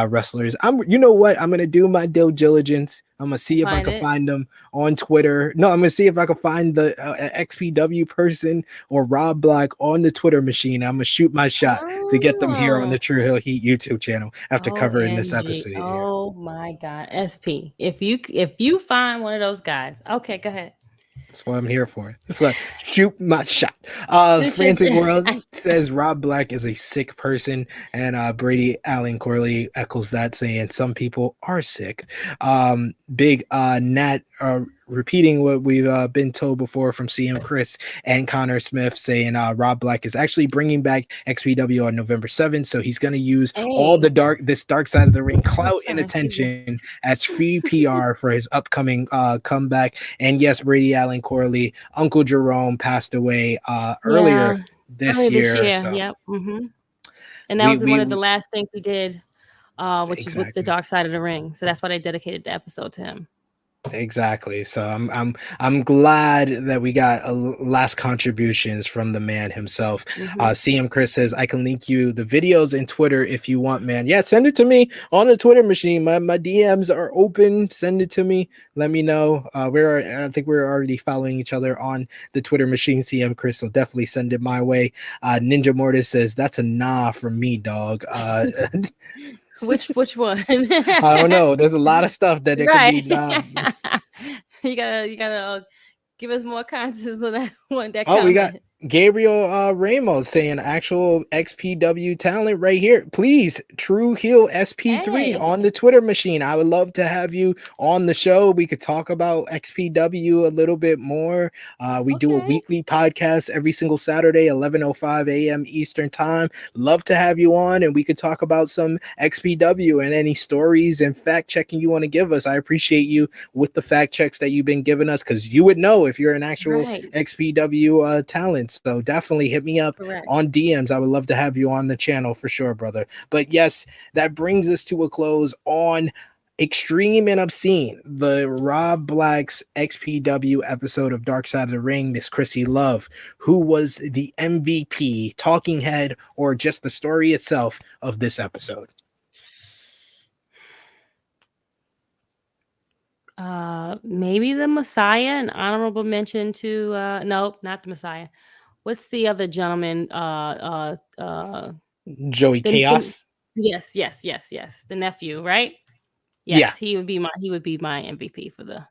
A: wrestlers. You know what? I'm gonna do my due diligence. I'm gonna see if I
B: Find
A: can
B: it.
A: find them on Twitter. No, I'm gonna see if I can find the XPW person or Rob Black on the Twitter machine. I'm gonna shoot my shot to get them here on
B: Oh.
A: the True Hill Heat YouTube channel after covering this
B: OMG.
A: episode here.
B: Oh my God. SP. If you find one of those guys. Okay, go ahead.
A: That's what I'm here for. That's what shoot my shot.
B: Shoot your
A: Frantic World
B: shot.
A: says Rob Black is a sick person, and Brady Allen Corley echoes that, saying some people are sick. Big Nat repeating what we've been told before from CM Chris and Connor Smith, saying Rob Black is actually bringing back XPW on November 7th, so he's going to use all
B: Hey.
A: this Dark Side of the Ring
B: Oh,
A: clout and
B: sorry, excuse me.
A: attention as free PR for his upcoming comeback. And yes, Brady Allen Corley, Uncle Jerome passed away
B: Yeah.
A: earlier this
B: Earlier this
A: year.
B: year.
A: So
B: Yep. And that
A: we
B: was one
A: we,
B: of the
A: we
B: last things he did, which is with the
A: exactly.
B: Dark Side of the Ring. So that's why they dedicated the episode to him.
A: Exactly. So I'm glad that we got last contributions from the man himself.
B: Mhm.
A: CM Chris says I can link you the videos in Twitter if you want, man. Yeah, send it to me on the Twitter machine. My DMs are open. Send it to me. Let me know. I think we're already following each other on the Twitter machine. CM Chris, so definitely send it my way. Ninja Mortis says that's a nah from me, dog.
B: Which one?
A: I don't know. There's a lot of stuff that it could
B: Right.
A: be nah.
B: You gotta give us more context on that one, that
A: Oh, we got
B: comment.
A: Gabriel Ramos saying actual XPW talent right here. Please, True Heel SP3
B: Hey,
A: on the Twitter machine. I would love to have you on the show. We could talk about XPW a little bit more. We do a
B: okay.
A: weekly podcast every single Saturday, 11:05 a.m. Eastern time. Love to have you on, and we could talk about some XPW and any stories and fact checking you want to give us. I appreciate you with the fact checks that you've been giving us because you would know if you're an actual
B: Right.
A: XPW talent. So definitely hit me up
B: Correct.
A: on DMs. I would love to have you on the channel for sure, brother. But yes, that brings us to a close on Extreme and Obscene, the Rob Black's XPW episode of Dark Side of the Ring, Miss Krssi Love, who was the MVP, talking head, or just the story itself of this episode.
B: Maybe the Messiah, an honorable mention to nope, not the Messiah. What's the other gentleman?
A: Joey
B: The
A: Chaos.
B: yes, yes, yes, yes. The nephew, right?
A: Yeah.
B: Yes, he would be my MVP for the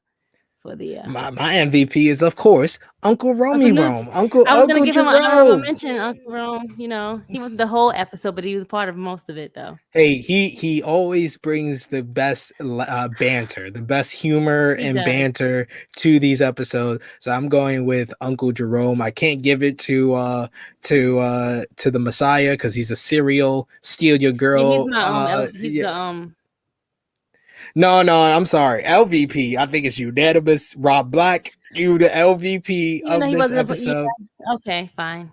A: My MVP is, of course, Uncle Romy
B: Uncle Nooch.
A: Rome. Uncle
B: I was gonna
A: Uncle
B: give him an honorable
A: Jerome.
B: mention, Uncle Rome. He wasn't the whole episode, but he was a part of most of it, though.
A: Hey, he always brings the best banter, the best humor
B: He
A: and
B: does.
A: banter to these episodes. So I'm going with Uncle Jerome. I can't give it to the Messiah because he's a serial steal your
B: Yeah, he's
A: girl.
B: my he's
A: Yeah.
B: the
A: No, I'm sorry. LVP. I think it's unanimous. Rob Black, you the LVP
B: even though
A: of
B: he
A: this
B: wasn't
A: episode.
B: okay, fine.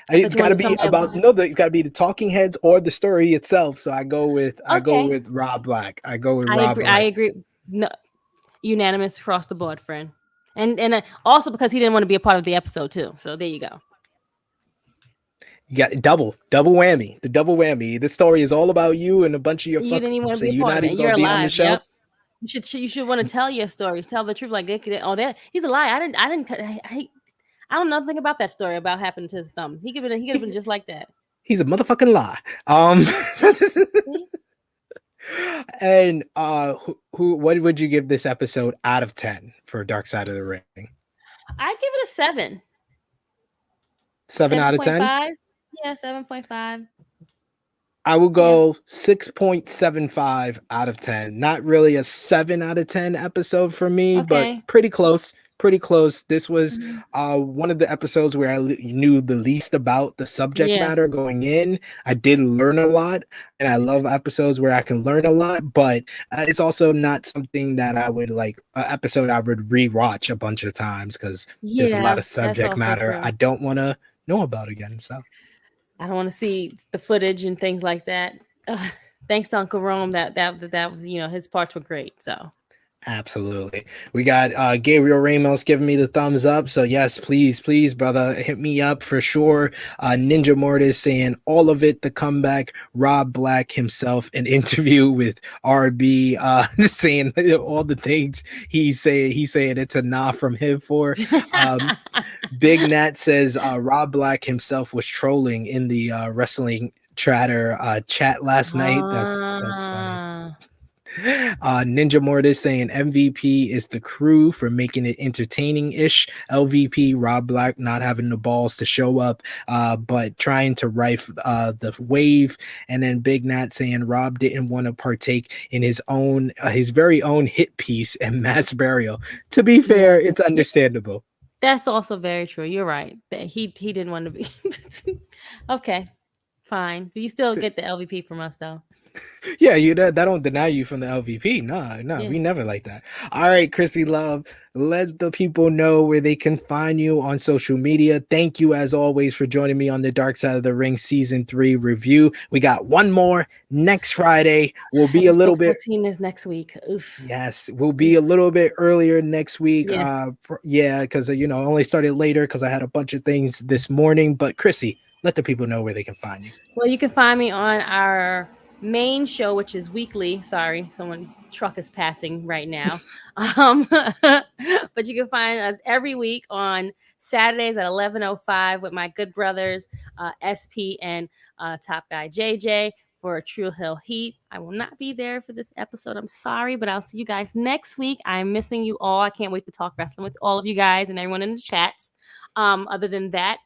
B: I thought
A: It's
B: you
A: got to
B: wanted
A: be
B: somebody
A: about no. It's got to be the talking heads or the story itself. So I go
B: okay.
A: with Rob Black. I go with
B: I
A: Rob
B: agree. I
A: Black.
B: agree. No, unanimous across the board, friend. And also because he didn't want to be a part of the episode too. So there you go.
A: You got double whammy. The double whammy. This story is all about you and a bunch of your
B: You
A: fuck
B: didn't even want to
A: ups,
B: be
A: and
B: a
A: you're
B: part
A: not
B: of it.
A: even
B: And
A: gonna
B: you're
A: be on the
B: alive.
A: show.
B: Yep. You should want to tell your stories. Tell the truth. Like they could. Oh, that he's a lie. I don't know nothing about that story about happening to his thumb. He could have been just like that.
A: He's a motherfucking lie.
B: See?
A: And who what would you give this episode out of 10 for Dark Side of the Ring?
B: I give it a 7.
A: 7 out of 10?
B: 7.5. Yeah, 7.5.
A: I will
B: Yeah.
A: go 6.75 out of 10. Not really a 7 out of 10 episode for me, but
B: Okay.
A: pretty close. Pretty close. This was
B: Mhm.
A: one of the episodes where I knew the least about the subject
B: Yeah.
A: matter going in. I did learn a lot, and I love episodes where I can learn a lot, but it's also not something that I would like, an episode I would rewatch a bunch of times because there's a lot
B: Yeah,
A: of
B: that's
A: subject
B: also
A: matter I
B: true.
A: don't want to know about again. So.
B: I don't want to see the footage and things like that. Thanks to Uncle Rome, that was his parts were great. So
A: Absolutely. We got Gabriel Ramos giving me the thumbs up. So yes, please, brother, hit me up for sure. Ninja Mortis saying all of it, the comeback. Rob Black himself, an interview with RB, saying all the things he's saying it's a nah from him for. Big Nat says Rob Black himself was trolling in the wrestling chatter chat last night. That's funny.
B: Ah,
A: Ninja Mortis saying MVP is the crew for making it entertaining ish. LVP Rob Black not having the balls to show up, but trying to ride the wave. And then Big Nat saying Rob didn't want to partake in his very own hit piece and mass burial. To be
B: yeah,
A: fair, it's understandable.
B: that's also very true. You're right. That he didn't want to be okay. Fine, but you still get the LVP from us though.
A: Yeah, you that don't deny you from the LVP. Nah,
B: Yeah.
A: we never like that. All right, Krssi Love, let the people know where they can find you on social media. Thank you as always for joining me on the Dark Side of the Ring season 3 review. We got one more next Friday. We'll be a little
B: Episode
A: bit
B: 14 is next week. Oof.
A: Yes, we'll be a
B: Oof.
A: little bit earlier next week.
B: Yes.
A: Yeah, because I only started later because I had a bunch of things this morning. But Krssi, let the people know where they can find you.
B: Well, you can find me on our main show, which is weekly. Sorry, someone's truck is passing right now. But you can find us every week on Saturdays at 11:05 with my good brothers, SP and Top Guy JJ for True Hill Heat. I will not be there for this episode. I'm sorry, but I'll see you guys next week. I'm missing you all. I can't wait to talk wrestling with all of you guys and everyone in the chats. Other than that,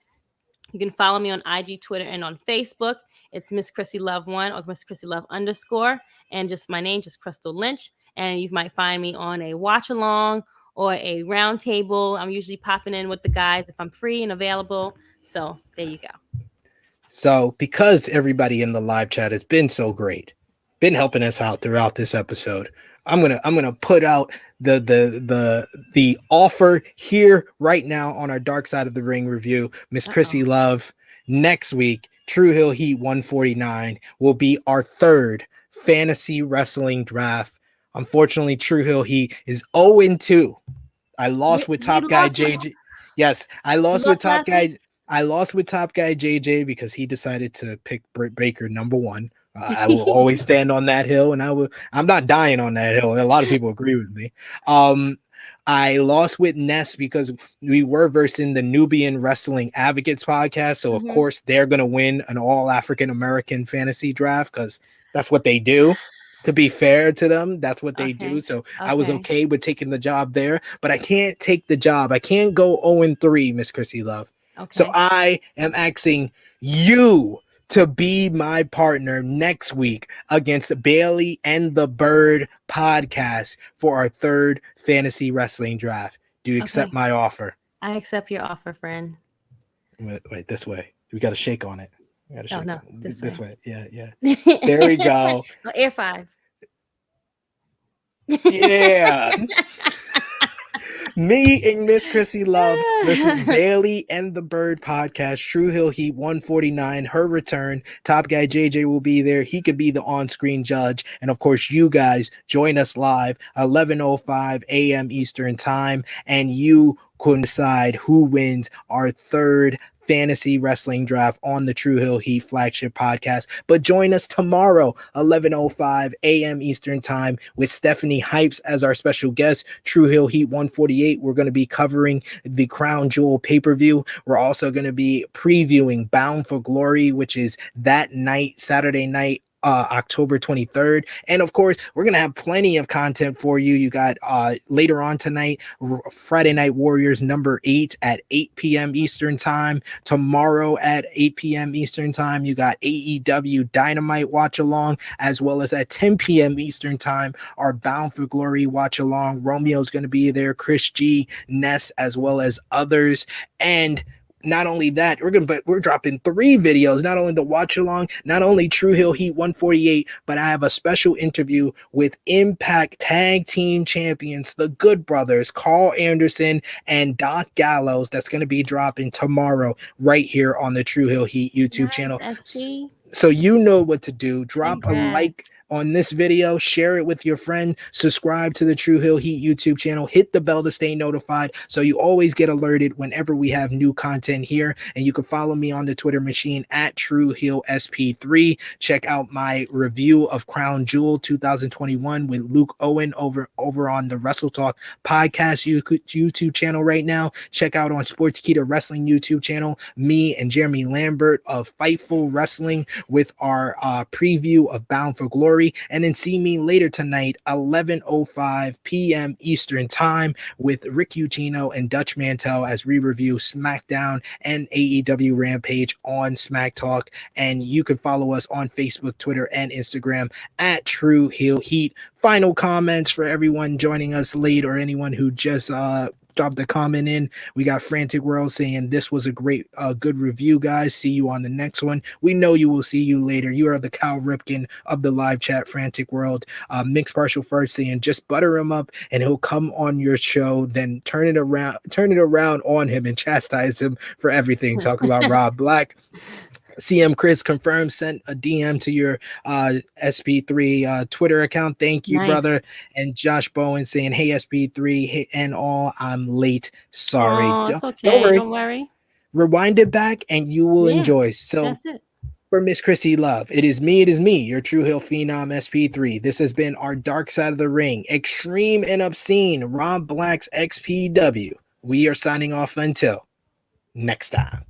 B: you can follow me on IG, Twitter, and on Facebook. It's Miss Krssi Love 1 or Miss Krssi Love _ and just my name, just Crystal Lynch. And you might find me on a watch along or a round table. I'm usually popping in with the guys if I'm free and available. So there you go.
A: So, because everybody in the live chat has been so great, been helping us out throughout this episode, I'm gonna put out the offer here right now on our Dark Side of the Ring review. Miss Krssi Love, next week, True Hill Heat 149 will be our third fantasy wrestling draft. Unfortunately, True Hill Heat is 0-2. I lost with
B: We
A: Top Guy
B: lost.
A: JJ. Yes, I
B: You
A: lost with
B: lost
A: Top
B: last
A: Guy.
B: week?
A: I lost with Top Guy JJ because he decided to pick Britt Baker number one. I will always stand on that hill, and I'm not dying on that hill. A lot of people agree with me. I lost with Ness because we were versing the Nubian Wrestling Advocates podcast, so of course they're gonna win an all African American fantasy draft because that's what they do. To be fair to them, that's what they do. So I was okay with taking the job there, but I can't take the job. I can't go 0-3, Miss Krssi Love. So I am asking you to be my partner next week against Bailey and the Bird podcast for our third fantasy wrestling draft. Do you accept my offer?
B: I accept your offer, friend.
A: Wait, this way. We got to shake on it. We got to shake.
B: No,
A: this way. Yeah. There we go.
B: Air 5.
A: Yeah. Me and Miss Krssi Love. This is Bailey and the Bird podcast. True Hill Heat 149. Her return. Top Guy JJ will be there. He could be the on-screen judge. And of course, you guys join us live 11:05 a.m. Eastern time, and you can decide who wins our third fantasy wrestling draft on the True Hill Heat flagship podcast. But join us tomorrow, 11:05 a.m. Eastern time, with Stephanie Hypes as our special guest. True Hill Heat 148. We're going to be covering the Crown Jewel pay-per-view. We're also going to be previewing Bound for Glory, which is that night, Saturday night, October 23rd. And of course, we're going to have plenty of content for you. You got later on tonight, Friday Night Warriors number 8 at 8 p.m. Eastern time. Tomorrow at 8 p.m. Eastern time, you got AEW Dynamite watch along, as well as at 10 p.m. Eastern time, our Bound for Glory watch along. Romeo's going to be there, Chris G, Ness, as well as others. And not only that, we're dropping 3 videos, not only the watch along, not only True Hill Heat 148, but I have a special interview with Impact Tag Team Champions, the Good Brothers, Carl Anderson and Doc Gallows. That's going to be dropping tomorrow right here on the True Hill Heat YouTube channel. So you know what to do. Drop a like on this video, share it with your friend, subscribe to the True Hill Heat YouTube channel, hit the bell to stay notified so you always get alerted whenever we have new content here. And you can follow me on the Twitter machine at True Hill SP3. Check out my review of Crown Jewel 2021 with Luke Owen over on the Wrestle Talk podcast YouTube channel right now. Check out on Sportskeeda Wrestling YouTube channel, me and Jeremy Lambert of Fightful Wrestling with our preview of Bound for Glory. And then see me later tonight, 11:05 p.m. Eastern time, with Rick Ucchino and Dutch Mantel as we review SmackDown and AEW Rampage on Smack Talk. And you can follow us on Facebook, Twitter, and Instagram at True Hill Heat. Final comments for everyone joining us late or anyone who just dropped a comment in. We got Frantic World saying this was a great, good review, guys. See you on the next one. We know you will see you later. You are the Cal Ripken of the live chat, Frantic World. Mixed Partial First saying just butter him up and he'll come on your show. Then turn it around on him and chastise him for everything. Talking about Rob Black. CM Chris confirmed, sent a DM to your SP3 Twitter account. Thank you,
B: Nice.
A: brother. And Josh Bowen saying, hey, SP3, hey, and all, I'm late. Sorry.
B: Oh, it's okay.
A: Don't worry.
B: Don't worry.
A: Rewind it back and you will enjoy. So
B: that's it.
A: for Miss Krssi Love, it is me, your True Hill Phenom SP3. This has been our Dark Side of the Ring, Extreme and Obscene, Rob Black's XPW. We are signing off until next time.